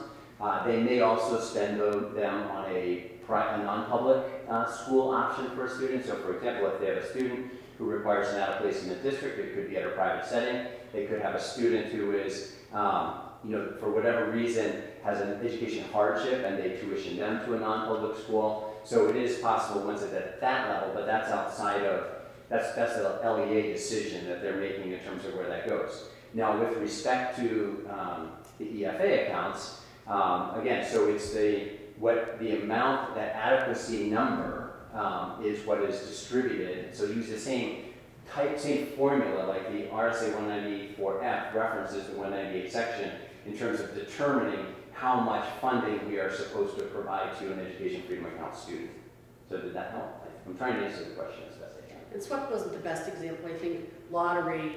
They may also spend them on a non-public school option for a student. So for example, if they have a student who requires an out-of-place in the district, it could be at a private setting. They could have a student who is, for whatever reason, has an education hardship and they tuition them to a non-public school. So it is possible once it's at that level, but that's outside of, that's the LEA decision that they're making in terms of where that goes. Now with respect to the EFA accounts, again, so it's the amount, that adequacy number is what is distributed. So use the same formula like the RSA 194F references the 198 section in terms of determining how much funding we are supposed to provide to an education freedom account student. So did that help? I'm trying to answer the question as best I can. And SWEP wasn't the best example. I think the lottery,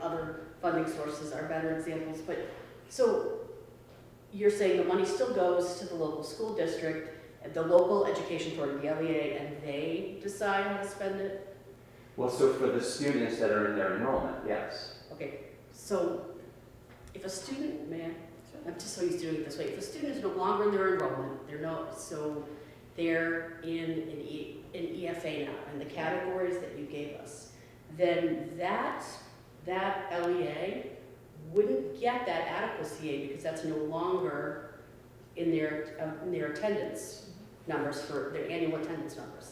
other funding sources are better examples. But so you're saying the money still goes to the local school district, the local education authority, the LEA, and they decide how to spend it? Well, so for the students that are in their enrollment, yes. Okay, so if a student, I'm just so used to doing it this way. If a student is no longer in their enrollment, they're in an EFA now, in the categories that you gave us, then that LEA wouldn't get that adequacy aid because that's no longer in their attendance numbers, for their annual attendance numbers.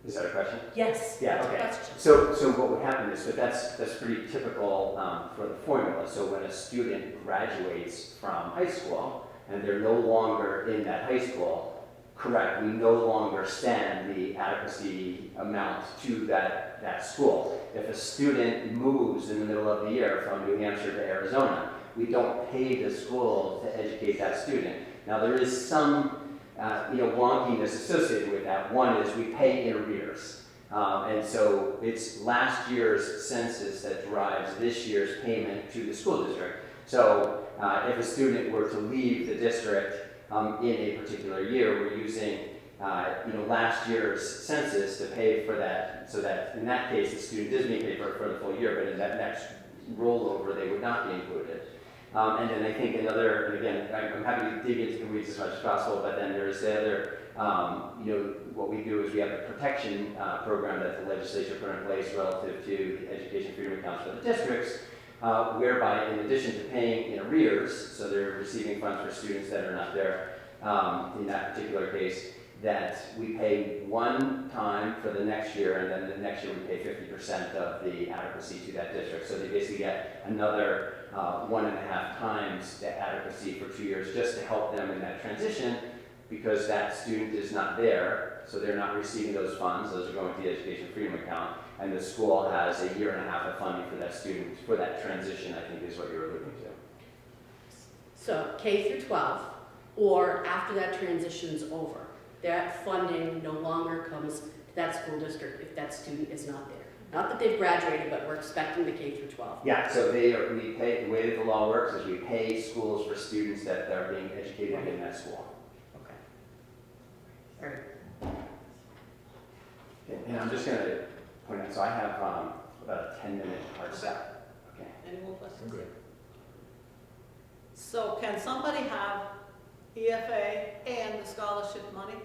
Is that a question? Yes. Yeah, that's a okay. question. So what would happen is, but that's pretty typical for the formula. So when a student graduates from high school and they're no longer in that high school, correct, we no longer send the adequacy amount to that school. If a student moves in the middle of the year from New Hampshire to Arizona, we don't pay the school to educate that student. Now there is some wonkiness associated with that. One is we pay in arrears. And so it's last year's census that drives this year's payment to the school district. So if a student were to leave the district in a particular year, we're using last year's census to pay for that, so that in that case the student is being paid for the full year, but in that next rollover they would not be included. And then I think another, and again, I'm happy to dig into the weeds as much as possible, but then there's the other, what we do is we have a protection program that the legislature put in place relative to the education freedom accounts for the districts, whereby in addition to paying in arrears, so they're receiving funds for students that are not there in that particular case, that we pay one time for the next year, and then the next year we pay 50% of the adequacy to that district. So they basically get another 1.5 times the adequacy for 2 years just to help them in that transition, because that student is not there, so they're not receiving those funds. Those are going to the education freedom account, and the school has a 1.5 years of funding for that student for that transition, I think is what you're alluding to. So K through 12, or after that transition's over, that funding no longer comes to that school district if that student is not there. Not that they've graduated, but we're expecting the K through 12. Yeah, so we pay, the way that the law works is we pay schools for students that are being educated in that school. Okay. All right. And I'm just going to point out, so I have about a 10-minute hard stop. Okay. Any more questions? Good. So can somebody have EFA and the scholarship money?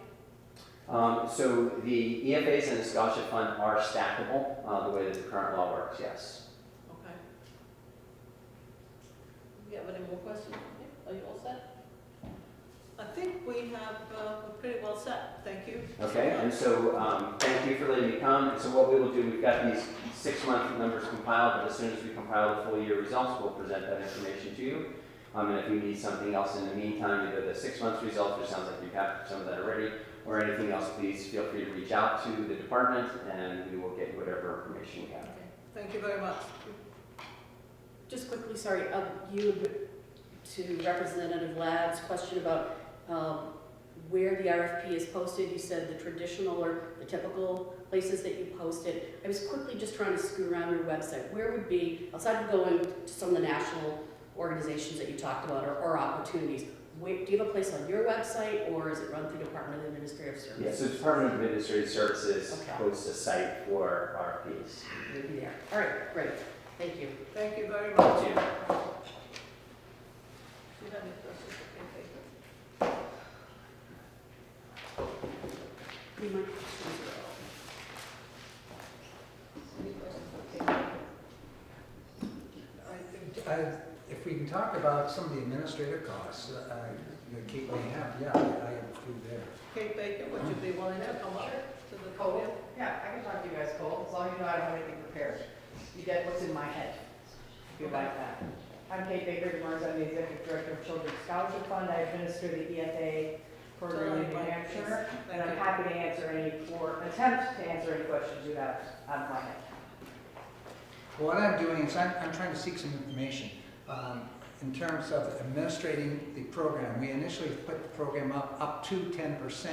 So the EFAs and the scholarship fund are stackable, the way that the current law works, yes. Okay. Do you have any more questions? Are you all set? I think we have, we're pretty well set. Thank you. Okay, and so thank you for letting me come. And so what we will do, we've got these 6-month numbers compiled, but as soon as we compile the full year results, we'll present that information to you. And if we need something else in the meantime, either the 6 months results, which sounds like you have some of that already, or anything else, please feel free to reach out to the department and we will get whatever information we have. Okay. Thank you very much. Just quickly, sorry, to Representative Ladd's question about where the RFP is posted. You said the traditional or the typical places that you post it. I was quickly just trying to scoot around your website. Where would be, outside of going to some of the national organizations that you talked about or opportunities, do you have a place on your website, or is it run through Department of Administrative Services? Yeah, so Department of Administrative Services Okay. hosts a site for RFPs. Maybe there. All right, great. Thank you. Thank you very much. Thank you. Do you have any questions for Kate Baker? Any more questions? Any questions for Kate Baker? If we can talk about some of the administrative costs, that Kate may have, yeah, I have a few there. Kate Baker, would you be willing to come up to the podium? Yeah, I can talk to you guys, Cole, as long as you know I don't have anything prepared. You get what's in my head, if you like that. I'm Kate Baker, DeMars, I'm the Executive Director of Children's Scholarship Fund. I administer the EFA program in New Hampshire, and I'm happy to answer attempt to answer any questions you have out of my head. What I'm doing is I'm trying to seek some information in terms of administrating the program. We initially put the program up to 10%.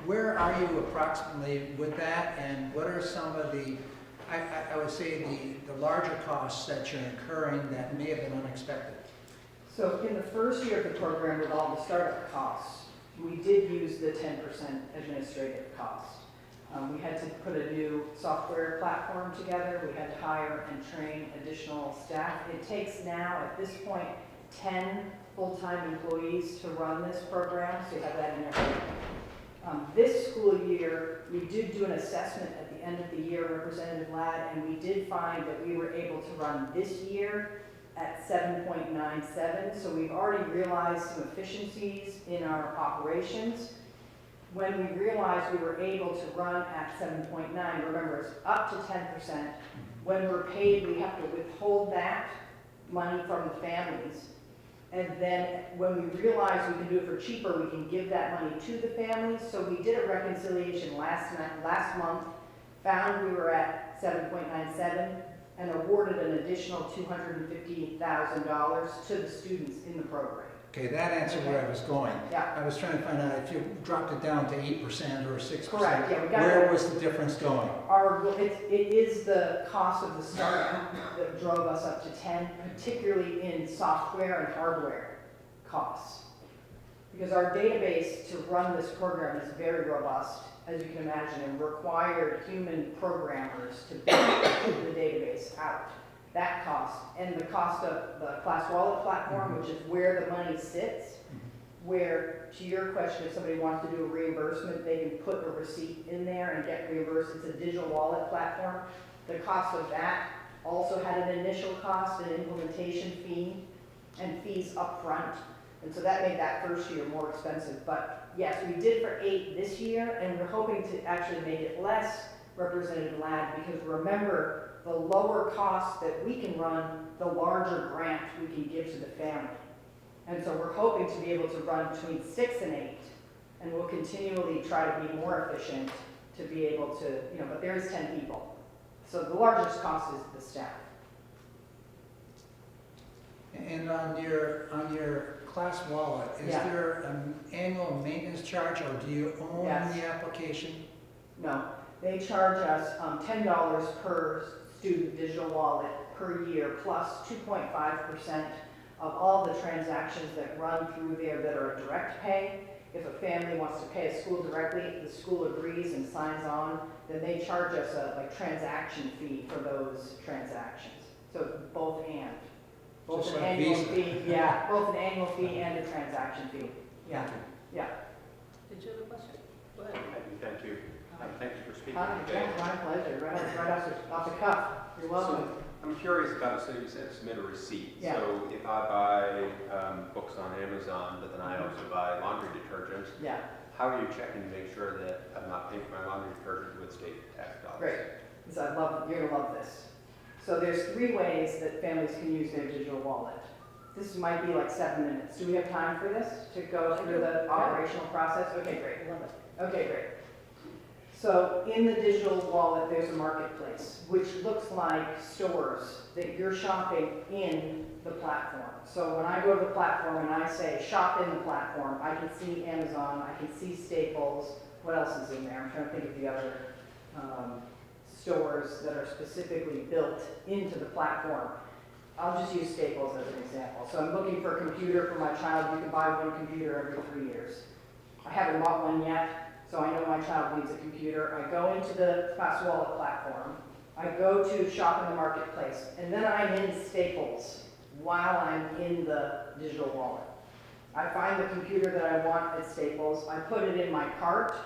Where are you approximately with that, and what are some of the, I would say, the larger costs that you're incurring that may have been unexpected? So in the first year of the program, with all the startup costs, we did use the 10% administrative costs. We had to put a new software platform together. We had to hire and train additional staff. It takes now, at this point, 10 full-time employees to run this program, so you have that in there. This school year, we did do an assessment at the end of the year, Representative Ladd, and we did find that we were able to run this year at 7.97, so we've already realized some efficiencies in our operations. When we realized we were able to run at 7.9, remember it's up to 10%. When we're paid, we have to withhold that money from the families. And then when we realize we can do it for cheaper, we can give that money to the families. So we did a reconciliation last month, found we were at 7.97, and awarded an additional $250,000 to the students in the program. Okay, that answered where I was going. Yeah. I was trying to find out if you dropped it down to 8% or 6%. Correct, yeah, we got where it. was the difference going? It is the cost of the startup that drove us up to 10, particularly in software and hardware costs. Because our database to run this program is very robust, as you can imagine, and required human programmers to build the database out. That cost, and the cost of the Class Wallet platform, which is where the money sits, where, to your question, if somebody wants to do a reimbursement, they can put a receipt in there and get reimbursed. It's a digital wallet platform. The cost of that also had an initial cost, an implementation fee, and fees up front. And so that made that first year more expensive. But yes, we did for 8 this year, and we're hoping to actually make it less, Representative Ladd, because remember, the lower cost that we can run, the larger grant we can give to the family. And so we're hoping to be able to run between 6 and 8, and we'll continually try to be more efficient to be able to, but there is 10 people. So the largest cost is the staff. And on your Class Wallet, is Yeah. there an annual maintenance charge, or do you own Yes. the application? No, they charge us $10 per student digital wallet per year, plus 2.5% of all the transactions that run through there that are direct pay. If a family wants to pay a school directly, the school agrees and signs on, then they charge us a transaction fee for those transactions. So both and. Both Just an like annual Visa. fee, yeah, both an annual fee and a transaction fee. Yeah, yeah. Did you have a question? Go ahead. Thank you. Thank you for speaking Hi, today. yeah, my pleasure, right off the cuff. You're welcome. So, I'm curious about, so you said submit a receipt. Yeah. So if I buy books on Amazon, but then I also buy laundry detergent, Yeah, how are you checking to make sure that I'm not paying for my laundry detergent with state tax dollars? great. So you're gonna love this. So there's 3 ways that families can use their digital wallet. This might be like 7 minutes. Do we have time for this to go through the operational process? Okay, great. Love it. Okay, great. So in the digital wallet, there's a marketplace, which looks like stores that you're shopping in the platform. So when I go to the platform and I say shop in the platform, I can see Amazon, I can see Staples. What else is in there? I'm trying to think of the other stores that are specifically built into the platform. I'll just use Staples as an example. So I'm looking for a computer for my child. You can buy one computer every 3 years. I haven't bought one yet, so I know my child needs a computer. I go into the Class Wallet platform. I go to shop in the marketplace, and then I'm in Staples while I'm in the digital wallet. I find the computer that I want at Staples. I put it in my cart.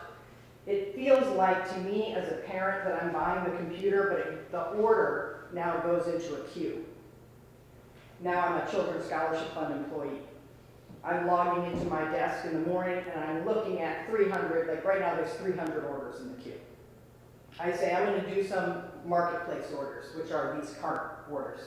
It feels like to me as a parent that I'm buying the computer, but the order now goes into a queue. Now I'm a Children's Scholarship Fund employee. I'm logging into my desk in the morning and I'm looking at 300, like right now there's 300 orders in the queue. I say I'm going to do some marketplace orders, which are these cart orders.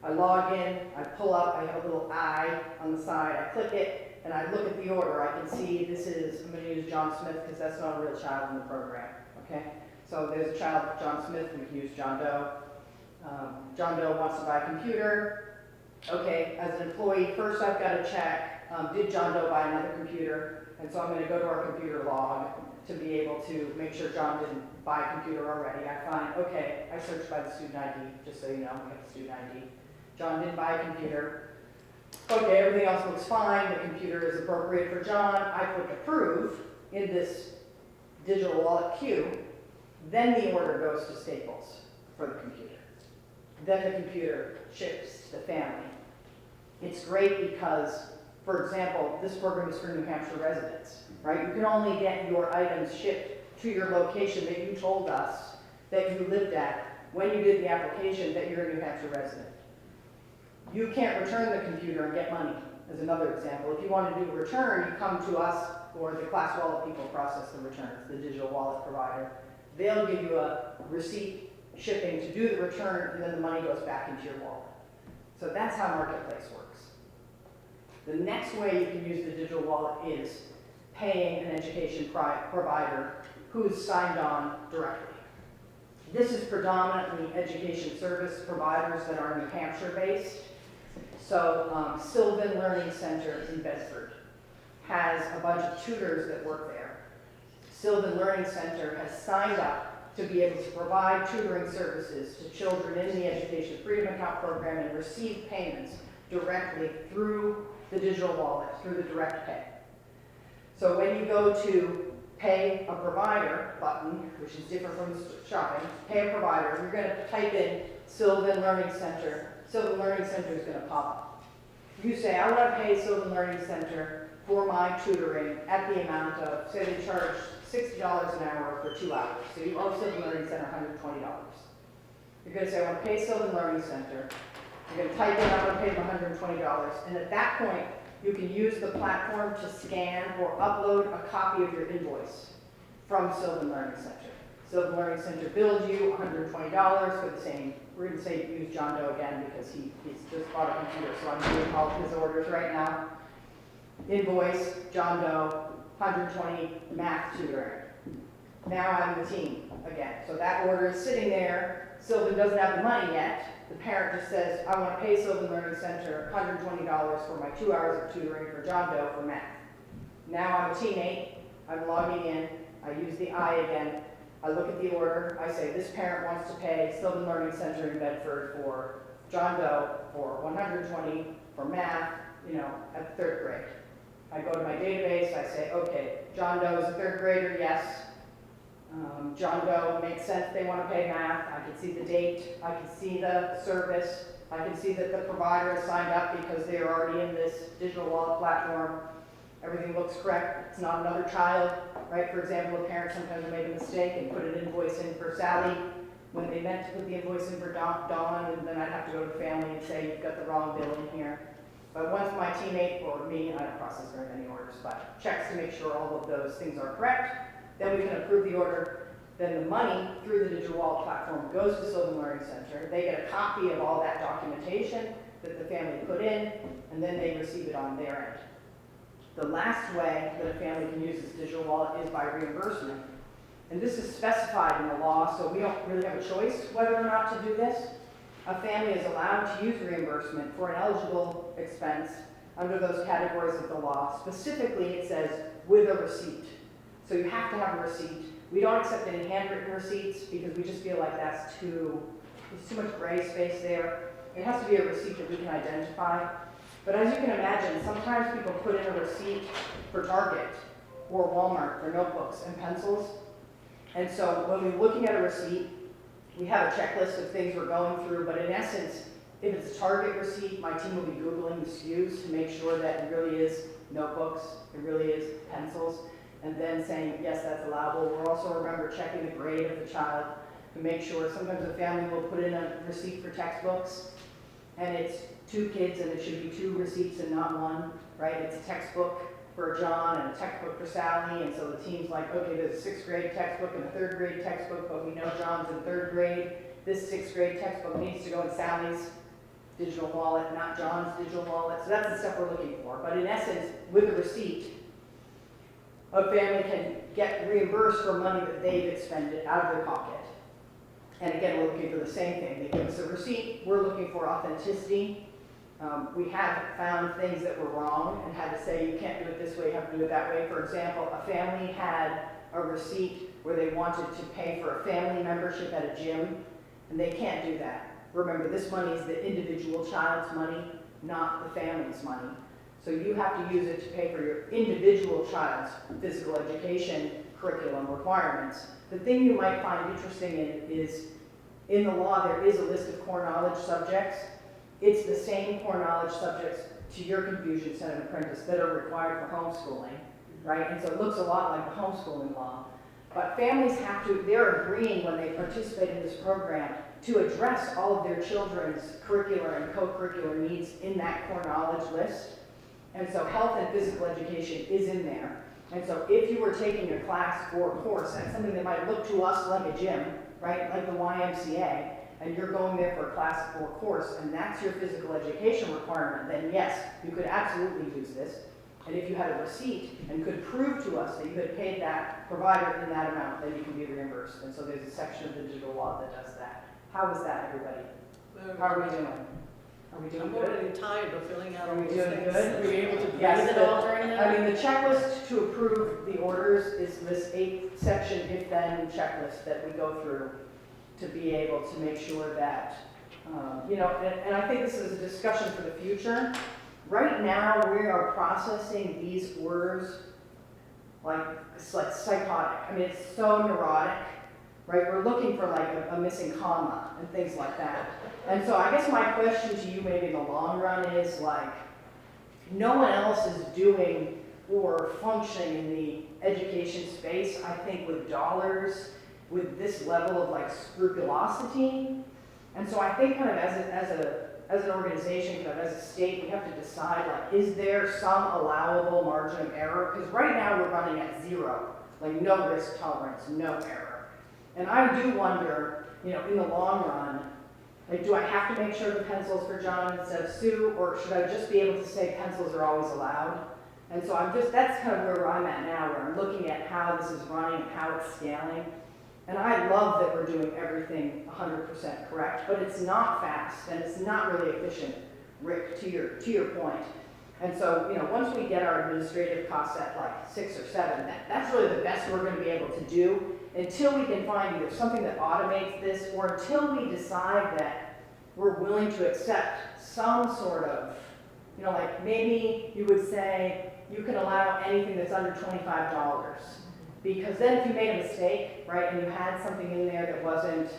I log in, I pull up, I have a little eye on the side, I click it, and I look at the order. I can see this is, I'm going to use John Smith because that's not a real child in the program, okay? So there's a child, John Smith, we can use John Doe. John Doe wants to buy a computer. Okay, as an employee, first I've got to check, did John Doe buy another computer? And so I'm going to go to our computer log to be able to make sure John didn't buy a computer already. I find, okay, I searched by the student ID, just so you know, we have the student ID. John didn't buy a computer. Okay, everything else looks fine, the computer is appropriate for John. I click approve in this digital wallet queue. Then the order goes to Staples for the computer. Then the computer ships to the family. It's great because, for example, this program is for New Hampshire residents, right? You can only get your items shipped to your location that you told us that you lived at when you did the application that you're a New Hampshire resident. You can't return the computer and get money, as another example. If you want to do a return, you come to us or the Class Wallet people process the returns, the digital wallet provider. They'll give you a receipt shipping to do the return, and then the money goes back into your wallet. So that's how Marketplace works. The next way you can use the digital wallet is paying an education provider who's signed on directly. This is predominantly education service providers that are New Hampshire based. So Sylvan Learning Center in Bedford has a bunch of tutors that work there. Sylvan Learning Center has signed up to be able to provide tutoring services to children in the Education Freedom Account program and receive payments directly through the digital wallet, through the direct pay. So when you go to pay a provider button, which is different from shopping, pay a provider, you're going to type in Sylvan Learning Center. Sylvan Learning Center is going to pop up. You say, I want to pay Sylvan Learning Center for my tutoring at the amount of, say they charge $60 an hour for 2 hours. So you owe Sylvan Learning Center $120. You're going to say, I want to pay Sylvan Learning Center. You're going to type in, I want to pay them $120. And at that point, you can use the platform to scan or upload a copy of your invoice from Sylvan Learning Center. Sylvan Learning Center bills you $120 for the same. We're going to say use John Doe again because he's just bought a computer, so I'm doing all of his orders right now. Invoice, John Doe, 120 math tutoring. Now I'm the team again. So that order is sitting there. Sylvan doesn't have the money yet. The parent just says, I want to pay Sylvan Learning Center $120 for my 2 hours of tutoring for John Doe for math. Now I'm a teammate. I'm logging in. I use the I again. I look at the order. I say, this parent wants to pay Sylvan Learning Center in Bedford for John Doe for $120 for math, at 3rd grade. I go to my database. I say, okay, John Doe is a 3rd grader, yes. John Doe makes sense, they want to pay math. I can see the date, I can see the service, I can see that the provider is signed up because they are already in this digital wallet platform. Everything looks correct, it's not another child, right? For example, a parent sometimes will make a mistake and put an invoice in for Sally when they meant to put the invoice in for Dawn, and then I'd have to go to the family and say, you've got the wrong bill in here. But once my teammate or me, I don't process very many orders, but checks to make sure all of those things are correct, then we can approve the order. Then the money through the digital wallet platform goes to Sylvan Learning Center. They get a copy of all that documentation that the family put in, and then they receive it on their end. The last way that a family can use this digital wallet is by reimbursement. And this is specified in the law, so we don't really have a choice whether or not to do this. A family is allowed to use reimbursement for an eligible expense under those categories of the law. Specifically, it says with a receipt. So you have to have a receipt. We don't accept any handwritten receipts because we just feel like there's too much gray space there. It has to be a receipt that we can identify. But as you can imagine, sometimes people put in a receipt for Target or Walmart for notebooks and pencils. And so when we're looking at a receipt, we have a checklist of things we're going through, but in essence, if it's a Target receipt, my team will be Googling the SKUs to make sure that it really is notebooks, it really is pencils, and then saying, yes, that's allowable. We'll also remember checking the grade of the child to make sure. Sometimes a family will put in a receipt for textbooks, and it's 2 kids, and it should be 2 receipts and not 1, right? It's a textbook for John and a textbook for Sally, and so the team's like, okay, there's a 6th grade textbook and a 3rd grade textbook, but we know John's in 3rd grade. This 6th grade textbook needs to go in Sally's digital wallet, not John's digital wallet. So that's the stuff we're looking for. But in essence, with a receipt, a family can get reimbursed for money that they've expended out of their pocket. And again, we're looking for the same thing. They give us a receipt. We're looking for authenticity. We have found things that were wrong and had to say, you can't do it this way, you have to do it that way. For example, a family had a receipt where they wanted to pay for a family membership at a gym, and they can't do that. Remember, this money is the individual child's money, not the family's money. So you have to use it to pay for your individual child's physical education curriculum requirements. The thing you might find interesting is, in the law, there is a list of core knowledge subjects. It's the same core knowledge subjects, to your confusion, Senate Apprentice, that are required for homeschooling, right? And so it looks a lot like the homeschooling law. But families have to, they're agreeing when they participate in this program to address all of their children's curricular and co-curricular needs in that core knowledge list. And so health and physical education is in there. And so if you were taking a class or a course, that's something that might look to us like a gym, right? Like the YMCA, and you're going there for a class or course, and that's your physical education requirement, then yes, you could absolutely use this. And if you had a receipt and could prove to us that you had paid that provider in that amount, then you can be reimbursed. And so there's a section of the digital law that does that. How is that, everybody? How are we doing? Are we doing I'm good? already tired of filling out Are all we these doing things. good? Were you able to Yes, breathe it all during that? I mean, the checklist to approve the orders is this 8-section if-then checklist that we go through to be able to make sure that, you know, and I think this is a discussion for the future. Right now, we are processing these orders like, it's like psychotic. I mean, it's so neurotic, right? We're looking for like a missing comma and things like that. And so I guess my question to you maybe in the long run is like, no one else is doing or functioning in the education space, I think, with dollars, with this level of like scrupulosity. And so I think kind of as an organization, kind of as a state, we have to decide like, is there some allowable margin of error? Because right now we're running at 0, like no risk tolerance, no error. And I do wonder, you know, in the long run, like, do I have to make sure the pencils for John instead of Sue, or should I just be able to say pencils are always allowed? And so that's kind of where I'm at now, where I'm looking at how this is running and how it's scaling. And I love that we're doing everything 100% correct, but it's not fast and it's not really efficient, Rick, to your point. And so, you know, once we get our administrative costs at like 6 or 7, that's really the best we're going to be able to do until we can find either something that automates this, or until we decide that we're willing to accept some sort of, you know, like maybe you would say you can allow anything that's under $25. Because then if you made a mistake, right, and you had something in there that wasn't,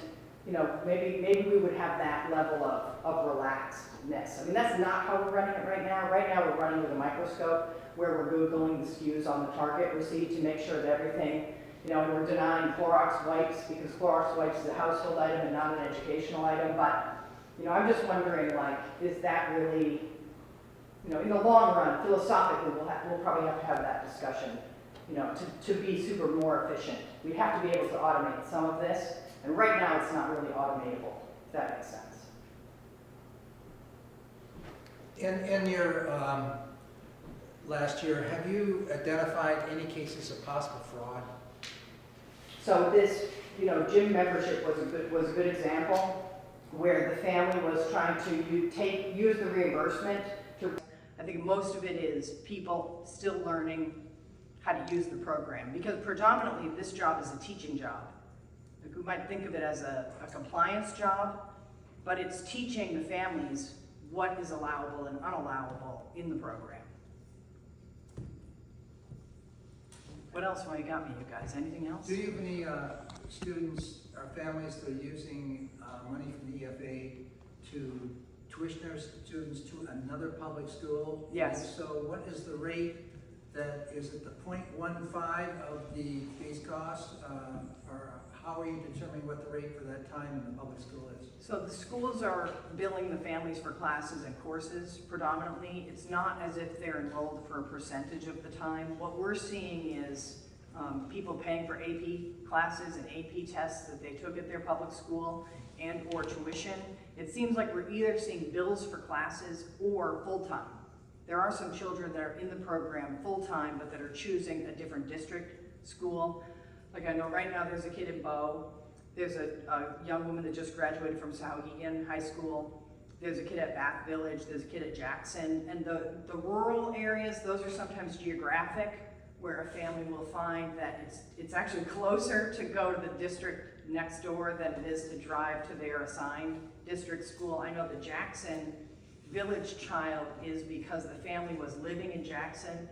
you know, maybe we would have that level of relaxedness. I mean, that's not how we're running it right now. Right now we're running with a microscope where we're Googling the SKUs on the Target receipt to make sure that everything, you know, and we're denying Clorox wipes because Clorox wipes is a household item and not an educational item. But, you know, I'm just wondering, like, is that really, you know, in the long run, philosophically, we'll probably have to have that discussion. You know, to be super more efficient. We have to be able to automate some of this, and right now it's not really automatable, if that makes sense. In your last year, have you identified any cases of possible fraud? So this, you know, gym membership was a good example where the family was trying to use the reimbursement to. I think most of it is people still learning how to use the program, because predominantly this job is a teaching job. Like, we might think of it as a compliance job, but it's teaching the families what is allowable and unallowable in the program. What else have I got me, you guys? Anything else? Do you have any students or families that are using money from the EFA to tuition their students to another public school? Yes. And so what is the rate that, is it the 0.15 of the base cost? Or how are you determining what the rate for that time in the public school is? So the schools are billing the families for classes and courses predominantly. It's not as if they're enrolled for a percentage of the time. What we're seeing is people paying for AP classes and AP tests that they took at their public school and or tuition. It seems like we're either seeing bills for classes or full-time. There are some children that are in the program full-time, but that are choosing a different district school. Like I know right now there's a kid in Bow. There's a young woman that just graduated from Sauhegan High School. There's a kid at Bath Village. There's a kid at Jackson. And the rural areas, those are sometimes geographic, where a family will find that it's actually closer to go to the district next door than it is to drive to their assigned district school. I know the Jackson Village child is because the family was living in Jackson.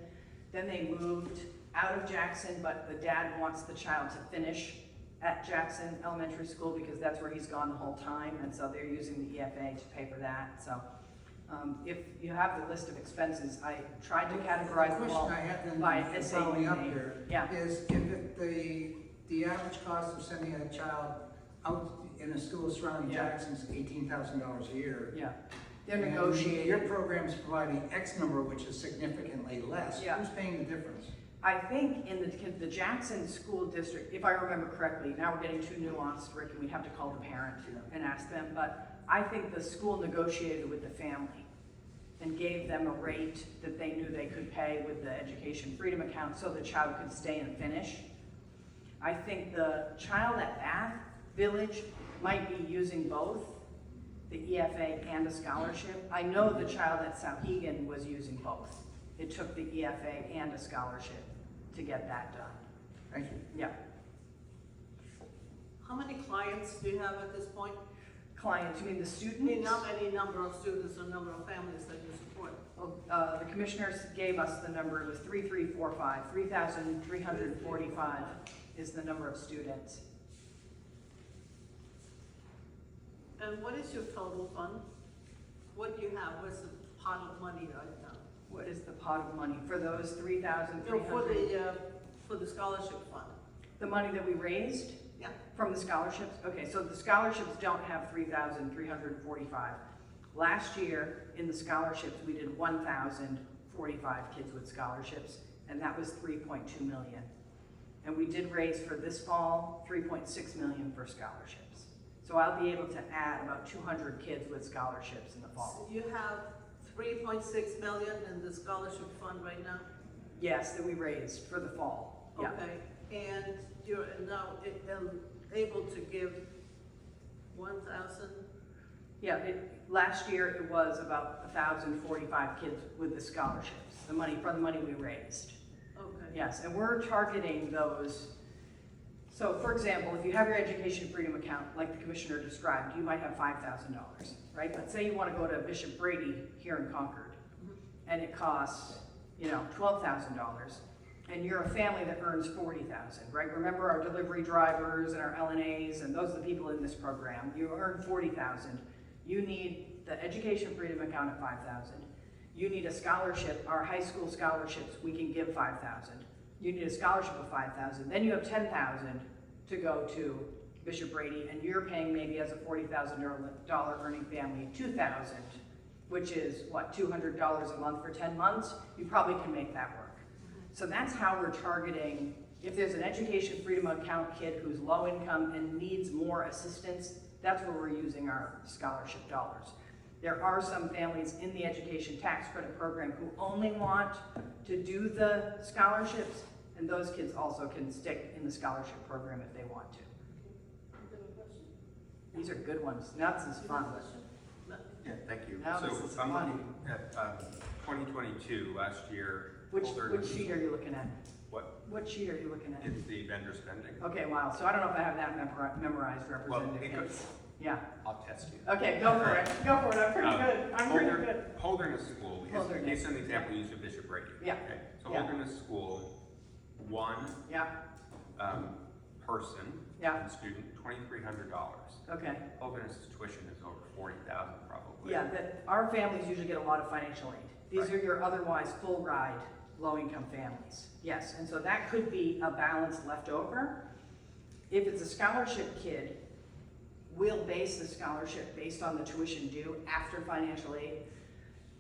Then they moved out of Jackson, but the dad wants the child to finish at Jackson Elementary School because that's where he's gone the whole time, and so they're using the EFA to pay for that. So if you have the list of expenses, I tried to categorize them all The question I have then, by following up SAU. here, Yeah. is if the average cost of sending a child out in a school surrounding Yeah. Jackson is $18,000 a year. Yeah, they're and negotiating. Your program's providing X number, which is significantly less. Yeah. Who's paying the difference? I think in the Jackson School District, if I remember correctly, now we're getting too nuanced, Rick, and we'd have to call the parent and ask them, but I think the school negotiated with the family and gave them a rate that they knew they could pay with the Education Freedom Account so the child could stay and finish. I think the child at Bath Village might be using both the EFA and a scholarship. I know the child at Sauhegan was using both. It took the EFA and a scholarship to get that done. Thank you. Yeah. How many clients do you have at this point? Clients, you mean the I mean, students? not any number of students or number of families that you support. Well, the commissioners gave us the number, it was 3,345, 3,345 is the number of students. And what is your total fund? What do you have? What's the pot of money right now? What is the pot of money for those No, 3,300? for the scholarship fund. The money that we raised Yeah. from the scholarships? Okay, so the scholarships don't have 3,345. Last year, in the scholarships, we did 1,045 kids with scholarships, and that was 3.2 million. And we did raise for this fall, 3.6 million for scholarships. So I'll be able to add about 200 kids with scholarships in the fall. So you have 3.6 million in the scholarship fund right now? Yes, that we raised for the fall, yeah. Okay, and you're now able to give 1,000? Yeah, last year it was about 1,045 kids with the scholarships, the money, from the money we raised. Okay. Yes, and we're targeting those. So for example, if you have your Education Freedom Account, like the commissioner described, you might have $5,000, right? But say you want to go to Bishop Brady here in Concord, and it costs, $12,000, and you're a family that earns $40,000, right? Remember our delivery drivers and our LNAs, and those are the people in this program. You earn $40,000. You need the Education Freedom Account at $5,000. You need a scholarship, our high school scholarships, we can give $5,000. You need a scholarship of $5,000. Then you have $10,000 to go to Bishop Brady, and you're paying maybe as a $40,000 earning family $2,000, which is what, $200 a month for 10 months? You probably can make that work. So that's how we're targeting. If there's an Education Freedom Account kid who's low income and needs more assistance, that's where we're using our scholarship dollars. There are some families in the Education Tax Credit Program who only want to do the scholarships, and those kids also can stick in the scholarship program if they want to. These are good ones. Now this is fun. Yeah, thank you. Now this So is I'm fun. looking at 2022, last year. Which older- sheet are you looking at? What? Sheet are you looking at? It's the vendor spending. Okay, wow. So I don't know if I have that memorized, Well, Representative it Hicks. goes, Yeah, I'll test you. okay, go for it, I'm pretty good, I'm pretty Holder- good. Holderness School, Holderness. based on the example used of Bishop Brady. Yeah. Okay, so Yeah. Holderness School, one Yeah, person, Yeah. one student, $2,300. okay. Holderness's tuition is over 40,000 probably. Yeah, that, our families usually get a lot of financial aid. These Right. are your otherwise full ride, low-income families. Yes, and so that could be a balance left over. If it's a scholarship kid, we'll base the scholarship based on the tuition due after financial aid.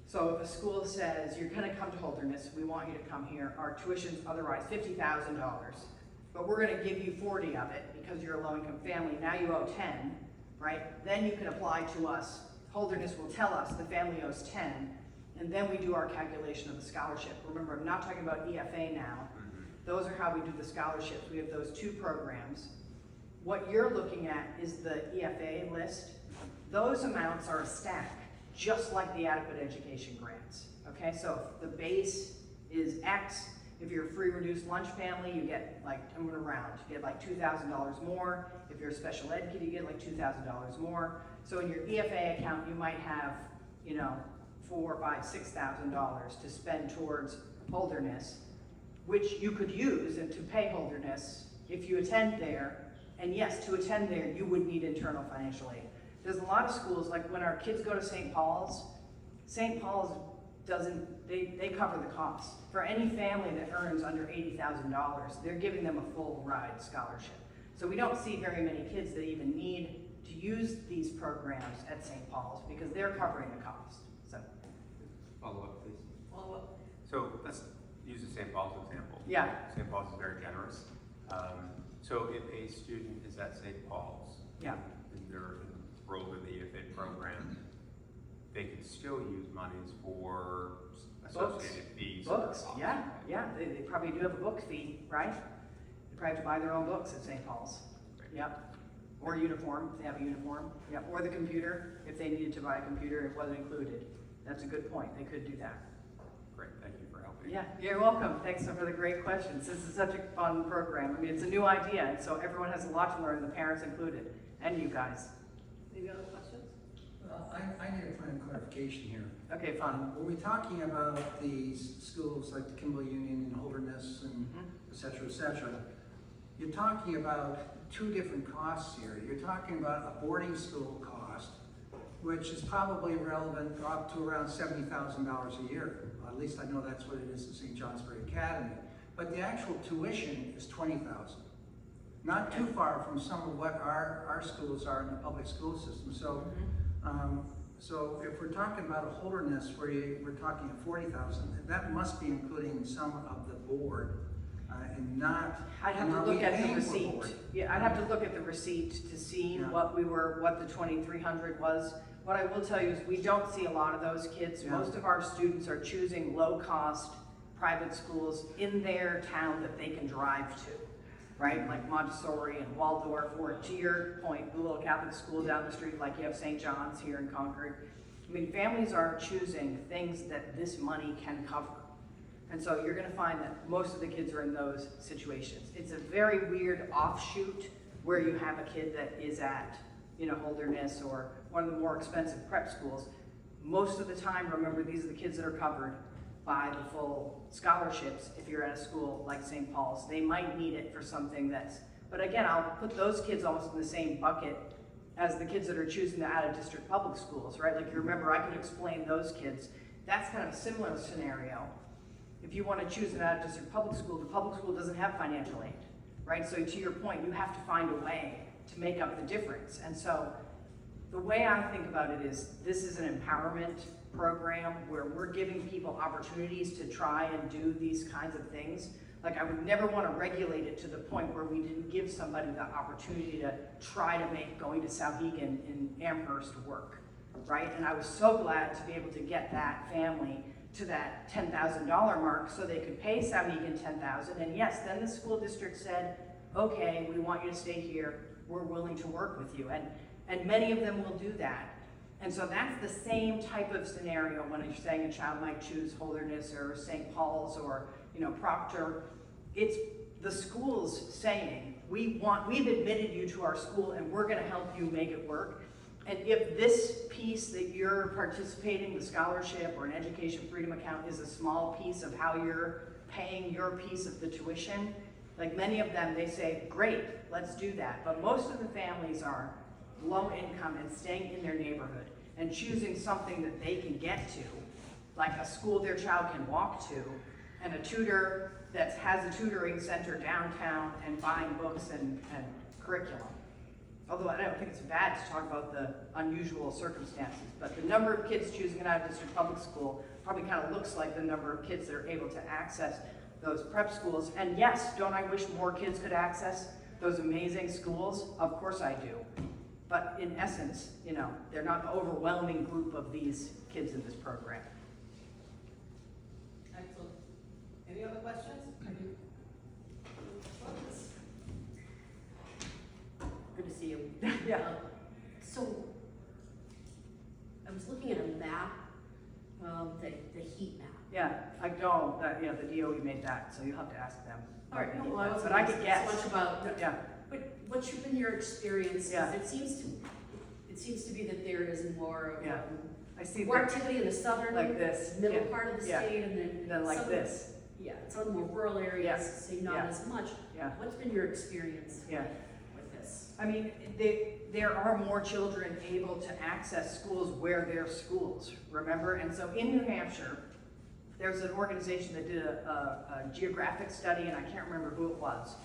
So if a school says, you're gonna come to Holderness, we want you to come here, our tuition's otherwise $50,000, but we're gonna give you 40 of it because you're a low-income family, now you owe 10, right? Then you can apply to us. Holderness will tell us the family owes 10, and then we do our calculation of the scholarship. Remember, I'm not talking about EFA now. Those are how we do the scholarships. We have those two programs. What you're looking at is the EFA list. Those amounts are a stack, just like the adequate education grants. Okay, so if the base is X, if you're a free reduced lunch family, you get like, I'm gonna round, you get like $2,000 more. If you're a special ed kid, you get like $2,000 more. So in your EFA account, you might have, you know, $4,000, $5,000, $6,000 to spend towards Holderness, which you could use and to pay Holderness if you attend there. And yes, to attend there, you would need internal financial aid. There's a lot of schools, like when our kids go to St. Paul's doesn't, they cover the cost. For any family that earns under $80,000, they're giving them a full ride scholarship. So we don't see very many kids that even need to use these programs at St. Paul's because they're covering the cost, so. Follow up, please. Well, So let's use the St. Paul's example. Yeah. St. Paul's is very generous. So if a student is at St. Paul's, Yeah. and they're enrolled in the EFA program, they can still use monies for associated fees. Books, yeah, they probably do have a book fee, right? They probably have to buy their own books at St. Paul's. Right. Yep. Or uniform, if they have a uniform. Yep. Or the computer, if they needed to buy a computer, it wasn't included. That's a good point, they could do that. Great, thank you for helping. Yeah, you're welcome. Thanks for the great questions. This is such a fun program. I mean, it's a new idea, and so everyone has a lot to learn, the parents included, and you guys. any other questions? I need a point of clarification here. Okay, fun. Were we talking about these schools like the Kimball Union and Holderness and et cetera, et cetera? You're talking about two different costs here. You're talking about a boarding school cost, which is probably relevant up to around $70,000 a year. At least I know that's what it is at St. Johnsbury Academy. But the actual tuition is $20,000. Not too far from some of what our schools are in the public school system. So, so if we're talking about a Holderness where we're talking at $40,000, that must be including some of the board and not. I'd have to not look we at the paying for receipt. board. Yeah, I'd have to look at the receipt to see Yeah. what the 2,300 was. What I will tell you is we don't see a lot of those kids. Yeah. Most of our students are choosing low-cost private schools in their town that they can drive to, right? Like Montessori and Waldorf, or to your point, the little Catholic school down the street, like you have St. John's here in Concord. I mean, families are choosing things that this money can cover. And so you're gonna find that most of the kids are in those situations. It's a very weird offshoot where you have a kid that is at, you know, Holderness or one of the more expensive prep schools. Most of the time, remember, these are the kids that are covered by the full scholarships. If you're at a school like St. Paul's, they might need it for something that's, but again, I'll put those kids almost in the same bucket as the kids that are choosing the out-of-district public schools, right? Like you remember, I can explain those kids. That's kind of a similar scenario. If you want to choose an out-of-district public school, the public school doesn't have financial aid, right? So to your point, you have to find a way to make up the difference. And so the way I think about it is this is an empowerment program where we're giving people opportunities to try and do these kinds of things. Like I would never want to regulate it to the point where we didn't give somebody the opportunity to try to make going to Sauhegan in Amherst work, right? And I was so glad to be able to get that family to that $10,000 mark so they could pay Sauhegan $10,000. And yes, then the school district said, okay, we want you to stay here. We're willing to work with you. And many of them will do that. And so that's the same type of scenario when you're saying a child might choose Holderness or St. Paul's or, you know, Proctor. It's the schools saying, we've admitted you to our school and we're gonna help you make it work. And if this piece that you're participating, the scholarship or an education freedom account, is a small piece of how you're paying your piece of the tuition, like many of them, they say, great, let's do that. But most of the families are low income and staying in their neighborhood and choosing something that they can get to, like a school their child can walk to, and a tutor that has a tutoring center downtown and buying books and curriculum. Although I don't think it's bad to talk about the unusual circumstances, but the number of kids choosing an out-of-district public school probably kind of looks like the number of kids that are able to access those prep schools. And yes, don't I wish more kids could access those amazing schools? Of course I do. But in essence, you know, they're not the overwhelming group of these kids in this program. Excellent. Any other questions? Good to see you. Yeah. So, I was looking at a map, the heat map. Yeah, I don't, yeah, the DOE made that, so you'll have to ask them. All right, no, well, I wasn't But I could asking guess. so much about, Yeah, but what's been your experience? 'Cause Yeah. it seems to be that there is more of, Yeah. I see more that, activity in the southern, like this. middle Yeah. part of the Yeah. state, and then like some- this. Yeah, some of the more rural areas, Yeah. say not Yeah. as much. Yeah. What's been your experience Yeah. with this? I mean, there are more children able to access schools where they're schools, remember? And so in New Hampshire, there's an organization that did a geographic study, and I can't remember who it was,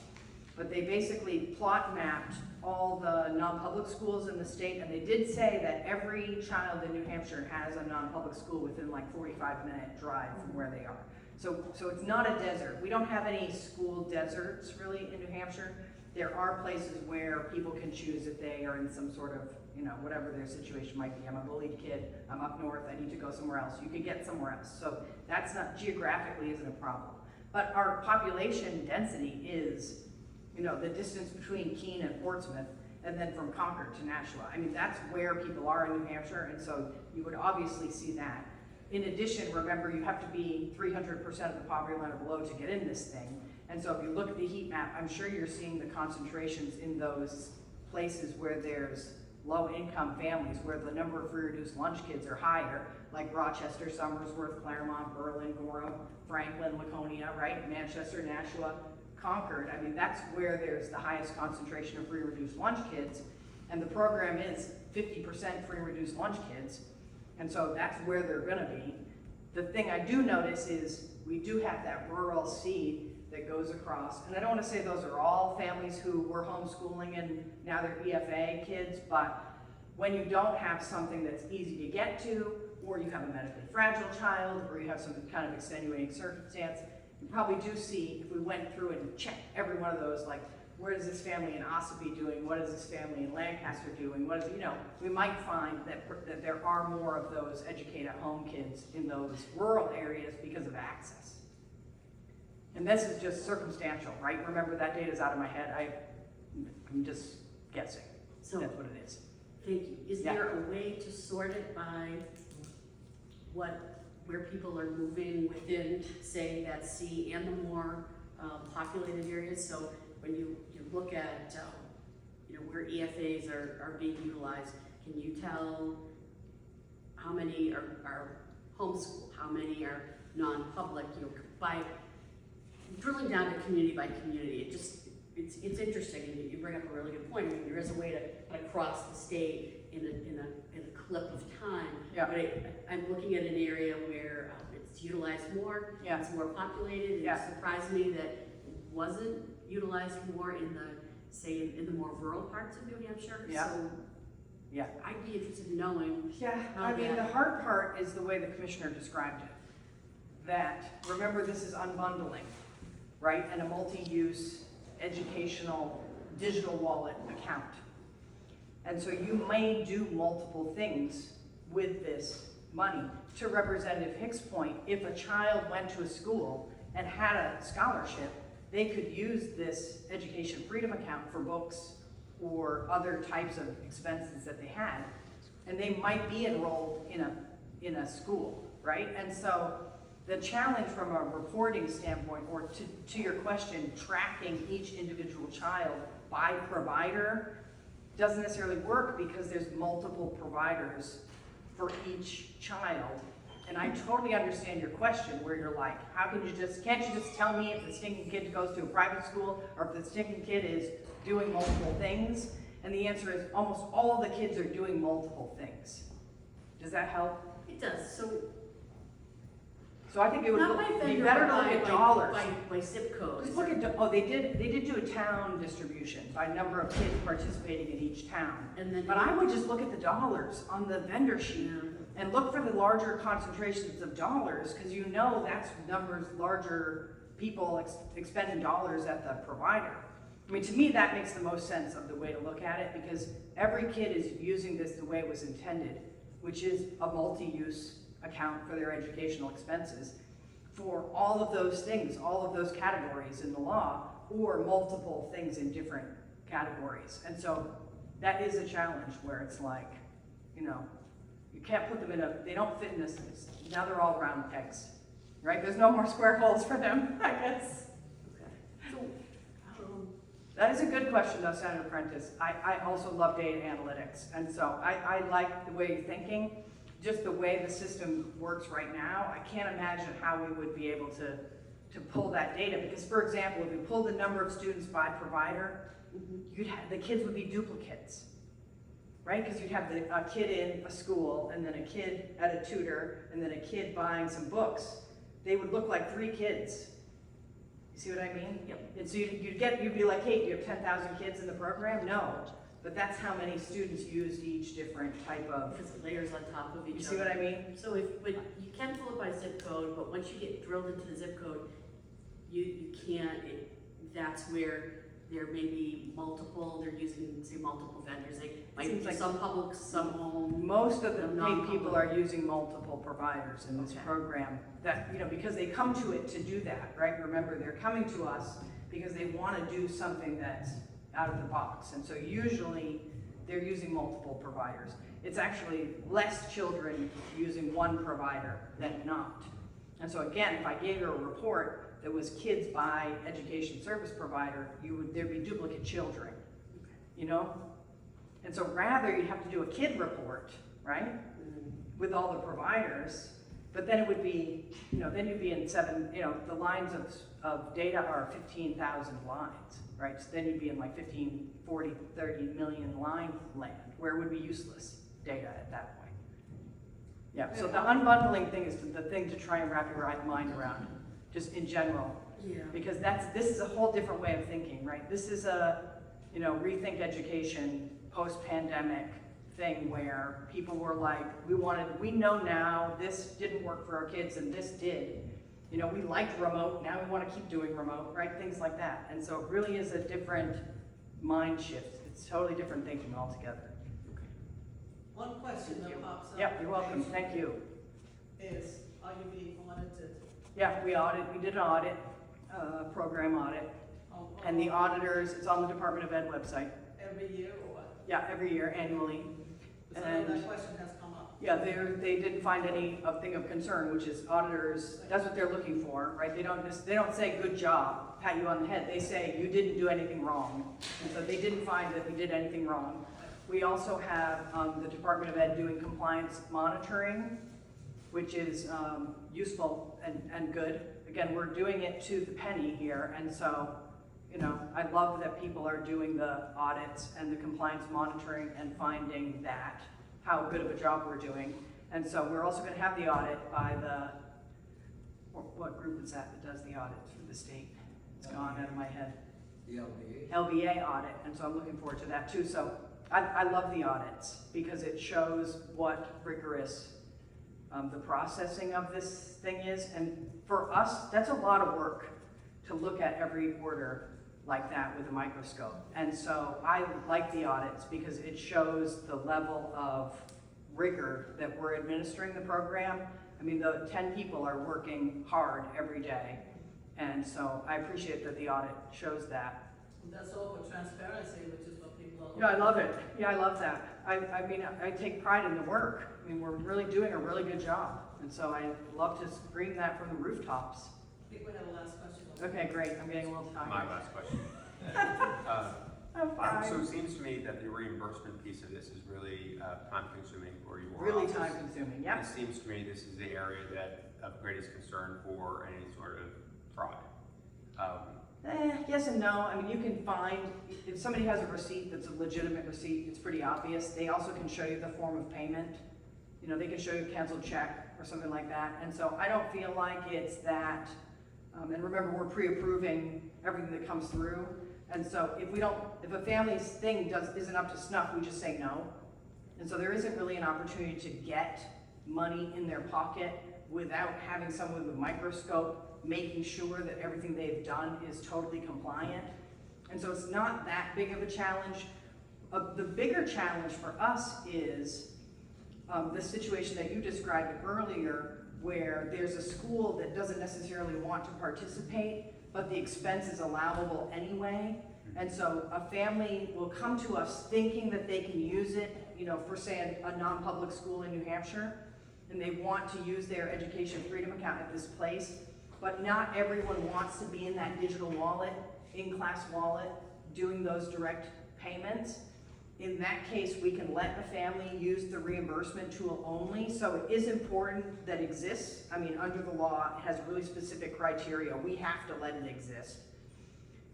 but they basically plot mapped all the non-public schools in the state, and they did say that every child in New Hampshire has a non-public school within like 45-minute drive from where they are. So it's not a desert. We don't have any school deserts really in New Hampshire. There are places where people can choose if they are in some sort of, you know, whatever their situation might be. I'm a bullied kid, I'm up north, I need to go somewhere else. You could get somewhere else. So that's not, geographically isn't a problem. But our population density is, you know, the distance between Keene and Portsmouth, and then from Concord to Nashua. I mean, that's where people are in New Hampshire, and so you would obviously see that. In addition, remember, you have to be 300% of the poverty line or below to get in this thing. And so if you look at the heat map, I'm sure you're seeing the concentrations in those places where there's low-income families, where the number of free reduced lunch kids are higher, like Rochester, Somersworth, Claremont, Berlin, Gorham, Franklin, Laconia, right? Manchester, Nashua, Concord. I mean, that's where there's the highest concentration of free reduced lunch kids. And the program is 50% free reduced lunch kids. And so that's where they're gonna be. The thing I do notice is we do have that rural seed that goes across. And I don't wanna say those are all families who were homeschooling and now they're EFA kids, but when you don't have something that's easy to get to, or you have a medically fragile child, or you have some kind of extenuating circumstance, you probably do see, if we went through and checked every one of those, like, where is this family in Ossipee doing? What is this family in Lancaster doing? What is, you know, we might find that there are more of those educate at home kids in those rural areas because of access. And this is just circumstantial, right? Remember, that data's out of my head. I'm just guessing. So, That's what it is. thank you. Is Yeah. there a way to sort it by where people are moving within, say, that C and the more populated areas? So when you look at, you know, where EFAs are being utilized, can you tell how many are homeschool, how many are non-public, you know, by drilling down to community by community? It's interesting, and you bring up a really good point. I mean, there is a way to kind of cross the state in a clip of time. Yeah. But I'm looking at an area where it's utilized more, Yeah. it's more populated, and Yeah. it surprised me that it wasn't utilized more in the more rural parts of New Hampshire. Yeah. So Yeah. I'd be interested in knowing. Yeah, I mean, the hard part is the way the commissioner described it. That, remember, this is unbundling, right? And a multi-use educational digital wallet account. And so you may do multiple things with this money. To Representative Hicks' point, if a child went to a school and had a scholarship, they could use this education freedom account for books or other types of expenses that they had, and they might be enrolled in a school, right? And so the challenge from a reporting standpoint, or to your question, tracking each individual child by provider, doesn't necessarily work because there's multiple providers for each child. And I totally understand your question where you're like, can't you just tell me if the stinking kid goes to a private school or if the stinking kid is doing multiple things? And the answer is almost all of the kids are doing multiple things. Does that help? It does, so So I think it would not by be vendor, better but to look by, at dollars. by zip code. Just look at, they did do a town distribution by number of kids participating in each town. And then. But I would just look at the dollars on the vendor sheet and look for the larger concentrations of dollars, because you know that's numbers, larger people expending dollars at the provider. I mean, to me, that makes the most sense of the way to look at it, because every kid is using this the way it was intended, which is a multi-use account for their educational expenses for all of those things, all of those categories in the law, or multiple things in different categories. And so that is a challenge where it's like, you know, you can't put them they don't fit in this, now they're all round pegs, right? There's no more square holes for them, I guess. So, That is a good question though, Senator Prentice. I also love data analytics, and so I like the way you're thinking. Just the way the system works right now, I can't imagine how we would be able to pull that data, because for example, if we pull the number of students by provider, the kids would be duplicates, right? Because you'd have a kid in a school, and then a kid at a tutor, and then a kid buying some books. They would look like 3 kids. You see what I mean? Yep. And so you'd be like, hey, do you have 10,000 kids in the program? No. But that's how many students used each different type of, because it layers on top of each other. you see what I mean? So but you can pull it by zip code, but once you get drilled into the zip code, you can't, that's where there may be multiple, they're using, say, multiple vendors. They might Seems be like some public, some home. Most of the Them paid non-public. people are using multiple providers in this Okay. program, that, you know, because they come to it to do that, right? Remember, they're coming to us because they want to do something that's out of the box. And so usually they're using multiple providers. It's actually less children using one provider than not. And so again, if I gave you a report that was kids by education service provider, there'd be duplicate children, you know? And so rather you'd have to do a kid report, right? With all the providers, but then it would be, you know, then you'd be in the lines of data are 15,000 lines, right? So then you'd be in like 15, 40, 30 million line land, where it would be useless data at that point. Yeah, so the unbundling thing is the thing to try and wrap your mind around, just in general. Yeah. Because this is a whole different way of thinking, right? This is a, you know, rethink education, post-pandemic thing where people were like, we know now this didn't work for our kids and this did. You know, we liked remote, now we want to keep doing remote, right? Things like that. And so it really is a different mind shift. It's totally different thinking altogether. One question that pops up. Yep, you're welcome. Thank you. Is, are you being audited? Yeah, we did an audit, program audit. And the auditors, it's on the Department of Ed website. Every year or what? Yeah, every year, annually. So And that question has come up. yeah, they didn't find any thing of concern, which is auditors, that's what they're looking for, right? They don't say good job, pat you on the head. They say you didn't do anything wrong. And so they didn't find that we did anything wrong. We also have the Department of Ed doing compliance monitoring, which is useful and good. Again, we're doing it to the penny here, and so, you know, I love that people are doing the audits and the compliance monitoring and finding that, how good of a job we're doing. And so we're also gonna have the audit by what group is that does the audit for the state? It's gone out of my head. The LBA. LBA audit, and so I'm looking forward to that too. So I love the audits because it shows what rigorous the processing of this thing is. And for us, that's a lot of work to look at every order like that with a microscope. And so I like the audits because it shows the level of rigor that we're administering the program. I mean, the 10 people are working hard every day. And so I appreciate that the audit shows that. That's all for transparency, which is what people are. Yeah, I love it. Yeah, I love that. I mean, I take pride in the work. I mean, we're really doing a really good job. And so I love to scream that from the rooftops. I think we have a last question. Okay, great. I'm getting a little tired. My last question. I'm fine. So it seems to me that the reimbursement piece of this is really time consuming for your Really office. time consuming, yep. It seems to me this is the area that of greatest concern for any sort of fraud. Yes and no. I mean, you can find, if somebody has a receipt that's a legitimate receipt, it's pretty obvious. They also can show you the form of payment. You know, they can show you a canceled check or something like that. And so I don't feel like it's that, and remember, we're pre-approving everything that comes through. And so if a family's thing isn't up to snuff, we just say no. And so there isn't really an opportunity to get money in their pocket without having someone with a microscope making sure that everything they've done is totally compliant. And so it's not that big of a challenge. The bigger challenge for us is the situation that you described earlier, where there's a school that doesn't necessarily want to participate, but the expense is allowable anyway. And so a family will come to us thinking that they can use it, you know, for say a non-public school in New Hampshire, and they want to use their education freedom account at this place, but not everyone wants to be in that digital wallet, in-class wallet, doing those direct payments. In that case, we can let a family use the reimbursement tool only. So it is important that exists. I mean, under the law, it has really specific criteria. We have to let it exist.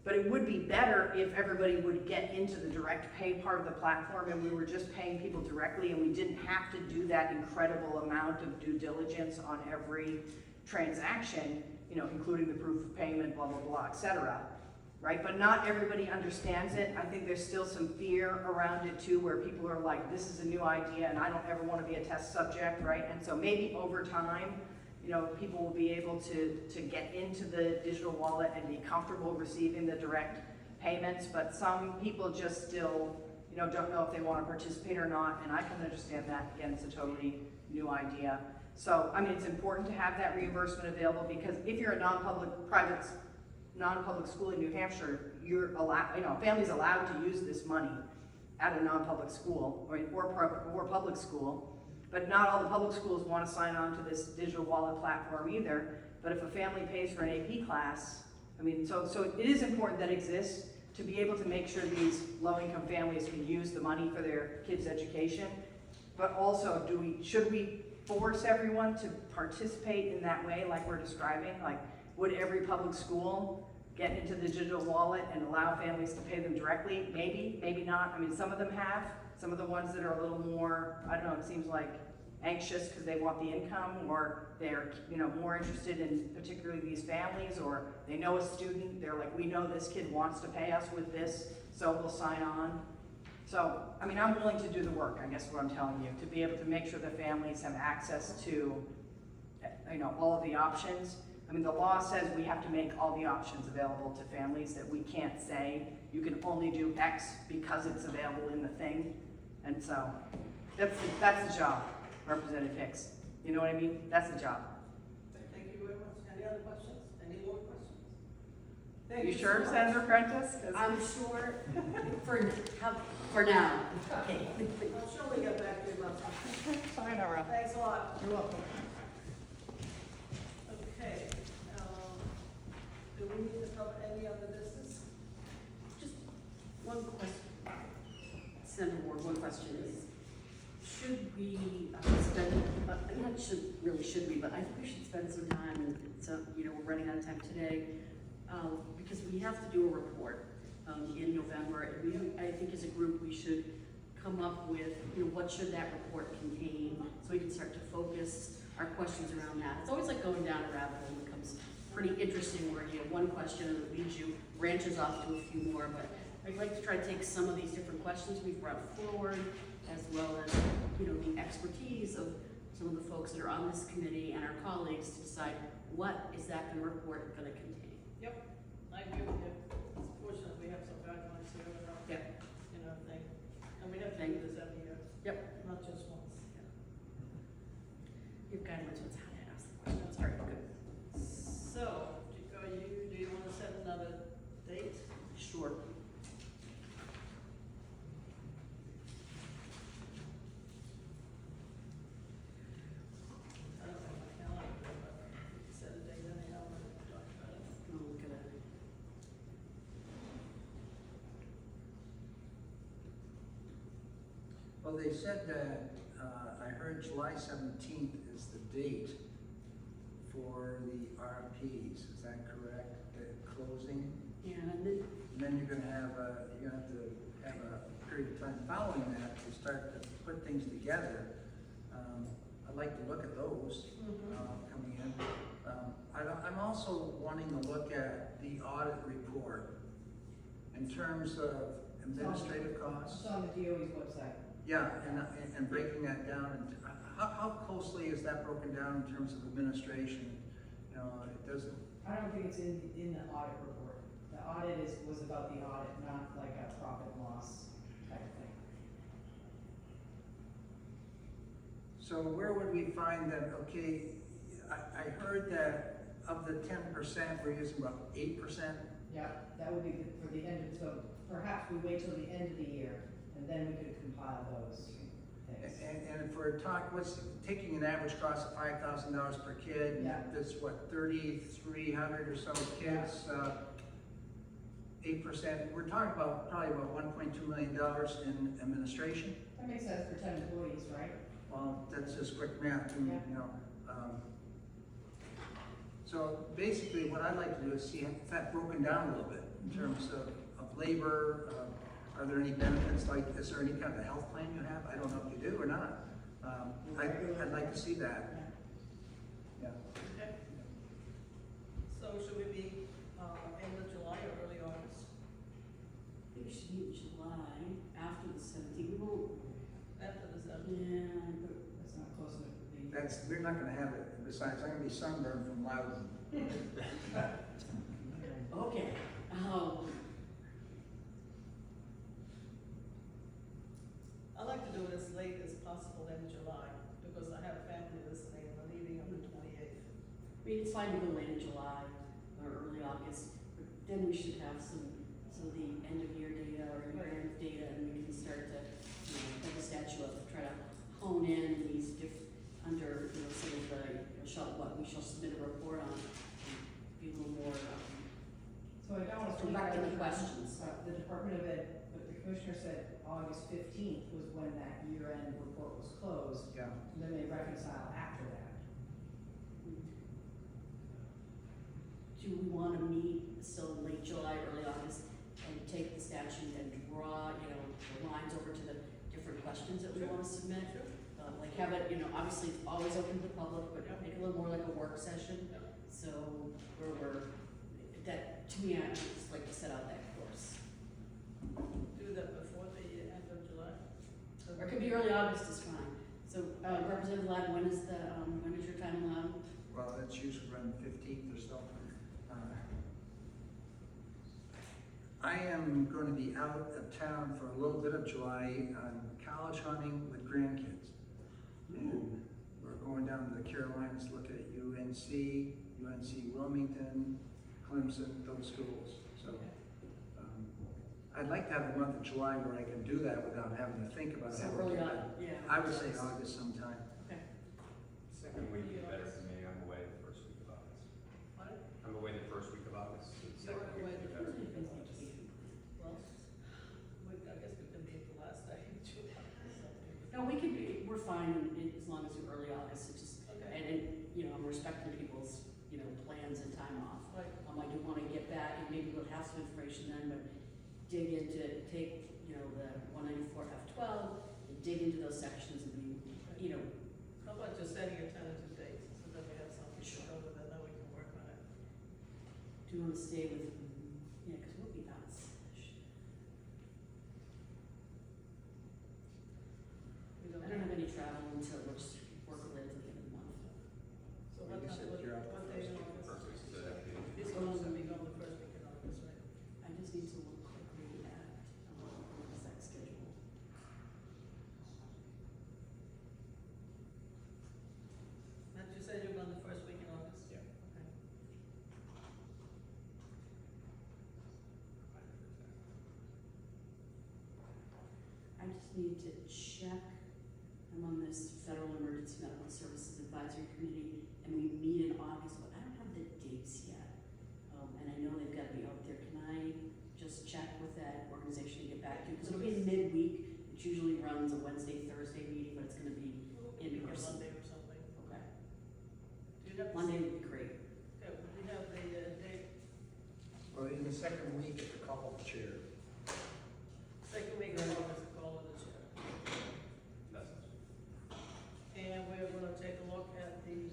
But it would be better if everybody would get into the direct pay part of the platform and we were just paying people directly and we didn't have to do that incredible amount of due diligence on every transaction, you know, including the proof of payment, blah, blah, blah, et cetera. Right? But not everybody understands it. I think there's still some fear around it too, where people are like, this is a new idea and I don't ever want to be a test subject, right? And so maybe over time, you know, people will be able to get into the digital wallet and be comfortable receiving the direct payments, but some people just still, you know, don't know if they want to participate or not, and I can understand that. Again, it's a totally new idea. So, I mean, it's important to have that reimbursement available, because if you're a non-public school in New Hampshire, you're allowed, you know, a family's allowed to use this money at a non-public school or public school, but not all the public schools want to sign on to this digital wallet platform either. But if a family pays for an AP class, I mean, so it is important that it exists to be able to make sure these low-income families can use the money for their kids' education. But also, should we force everyone to participate in that way like we're describing? Like, would every public school get into the digital wallet and allow families to pay them directly? Maybe, maybe not. I mean, some of them have. Some of the ones that are a little more, I don't know, it seems like anxious because they want the income, or they're, you know, more interested in particularly these families, or they know a student, they're like, we know this kid wants to pay us with this, so we'll sign on. So, I mean, I'm willing to do the work, I guess what I'm telling you, to be able to make sure the families have access to, you know, all of the options. I mean, the law says we have to make all the options available to families, that we can't say you can only do X because it's available in the thing. And so that's the job, Representative Hicks. You know what I mean? That's the job. Thank you very much. Any other questions? Any more questions? You sure, Senator Prentice? I'm sure for now. Okay. I'll surely get back to you about something. Fine, Nora. Thanks a lot. You're welcome. Okay. Do we need to cover any other business? Just one question. Senator Ward, one question is, should we spend, not should we, but I think we should spend some time, and so, you know, we're running out of time today, because we have to do a report in November, and I think as a group we should come up with, you know, what should that report contain, so we can start to focus our questions around that. It's always like going down a rabbit hole. It becomes pretty interesting where you have one question and it leads you, branches off to a few more, but I'd like to try to take some of these different questions we've brought forward, as well as, you know, the expertise of some of the folks that are on this committee and our colleagues to decide what is that report going to contain. Yep, I agree with you. It's fortunate we have some guidelines here in our, Yep. in our thing. And we have to do this every year. Yep. Not just once. You've got to know how to ask the questions. All right, good. So, do you want to set another date? Sure. I don't have my calendar, but set a date anyhow, we'll talk about it. I'll look at it. Well, they said that, I heard July 17th is the date for the RFPs, is that correct? The closing? Yeah, and then, And then you're gonna have to have a period of time following that to start to put things together. I'd like to look at those coming in. I'm also wanting to look at the audit report in terms of administrative costs. It's on the DOE's website. Yeah, and breaking that down, and how closely is that broken down in terms of administration? You know, it doesn't, I don't think it's in the audit report. The audit was about the audit, not like a profit and loss type of thing. so where would we find that, okay, I heard that of the 10%, we're using about 8%? Yeah, that would be for the end of, so perhaps we wait till the end of the year, and then we could compile those things. And if we're talking, what's, taking an average cost of $5,000 per kid, Yeah. that's what, 3,300 or so kids, 8%, we're talking about probably about $1.2 million in administration. That makes sense for 10 employees, right? Well, that's just quick math, and, Yeah. you know. So basically, what I'd like to do is see that broken down a little bit in terms of labor. Are there any benefits, like, is there any kind of health plan you have? I don't know if you do or not. I'd like to see that, yeah. Okay. So should we be end of July or early August? I think it should be in July, after the 17th. We won't, After the 7th? yeah, That's not close enough to be. We're not gonna have it, besides, I'm gonna be sunburned from Loudon. okay. I like to do it as late as possible in July, because I have family listening and the meeting on the 28th. I mean, it's fine to go late in July or early August, but then we should have some of the end of year data or year-end data, and we can start to, like the statute up, try to hone in these under, some of the, what we shall submit a report on, and be a little more, So I don't want to speak direct out the of questions. the Department of Ed, but the commissioner said August 15th was when that year-end report was closed, Yeah. and then they reconcile after that. Do we want to meet still in late July, early August, and take the statute and draw, the lines over to the different questions that we want to submit? Like have it, obviously it's always open to the public, but make it a little more like a work session. So that, to me, I just like to set out that course. Do that before the end of July? Or it could be early August is fine. So Representative Ladd, when is your time allowed? Well, that's usually around the 15th or so. I am going to be out of town for a little bit of July on college hunting with grandkids. And we're going down to the Carolinas to look at UNC Wilmington, Clemson, those schools. So I'd like to have a month of July where I can do that without having to think about it. So early August, yeah. I would say August sometime. Okay. Second week is better for me, I'm away the first week of August. What? I'm away the first week of August, so the You're second away week the would be better. Well, I guess we can meet the last day in July. No, we're fine as long as we're early August. It's just, Okay. and I'm respecting people's, plans and time off. Right. I do want to get back, and maybe we'll have some information then, but take, the 194F12, and dig into those sections and How about just setting a tentative date, so that we have something to Sure. go with, and then we can work on it. do you want to stay with, because we'll be out. We I don't have any travel until we're just work related to the end of the month. So You what said time, you're out what day in August? First week, so that'd be- This one's gonna be gone the first week in August, right? I just need to look quickly at the exact schedule. Matt, you said you're gone the first week in August? Yeah. Okay. I just need to check. I'm on this Federal Emergency Medical Services Advisory Committee, and we meet in August, but I don't have the dates yet. And I know they've got to be out there. Can I just check with that organization and get back to you? Because it'll be midweek. It's usually runs a Wednesday, Thursday meeting, but it's gonna be in Or person. Monday or something. Okay. Do you have, Monday would be great. okay, do you have the date, Or in the second week at the call of the chair. second week of August, call of the chair? That's And we're gonna take a look at the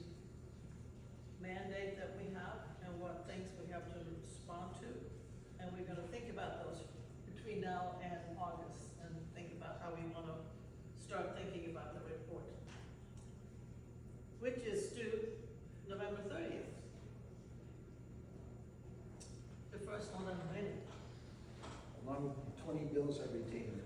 mandate that we have and what things we have to respond to. And we're gonna think about those between now and August and think about how we wanna start thinking about the report. Which is due November 30th. The first one I'm reading. Along with 20 bills I retained.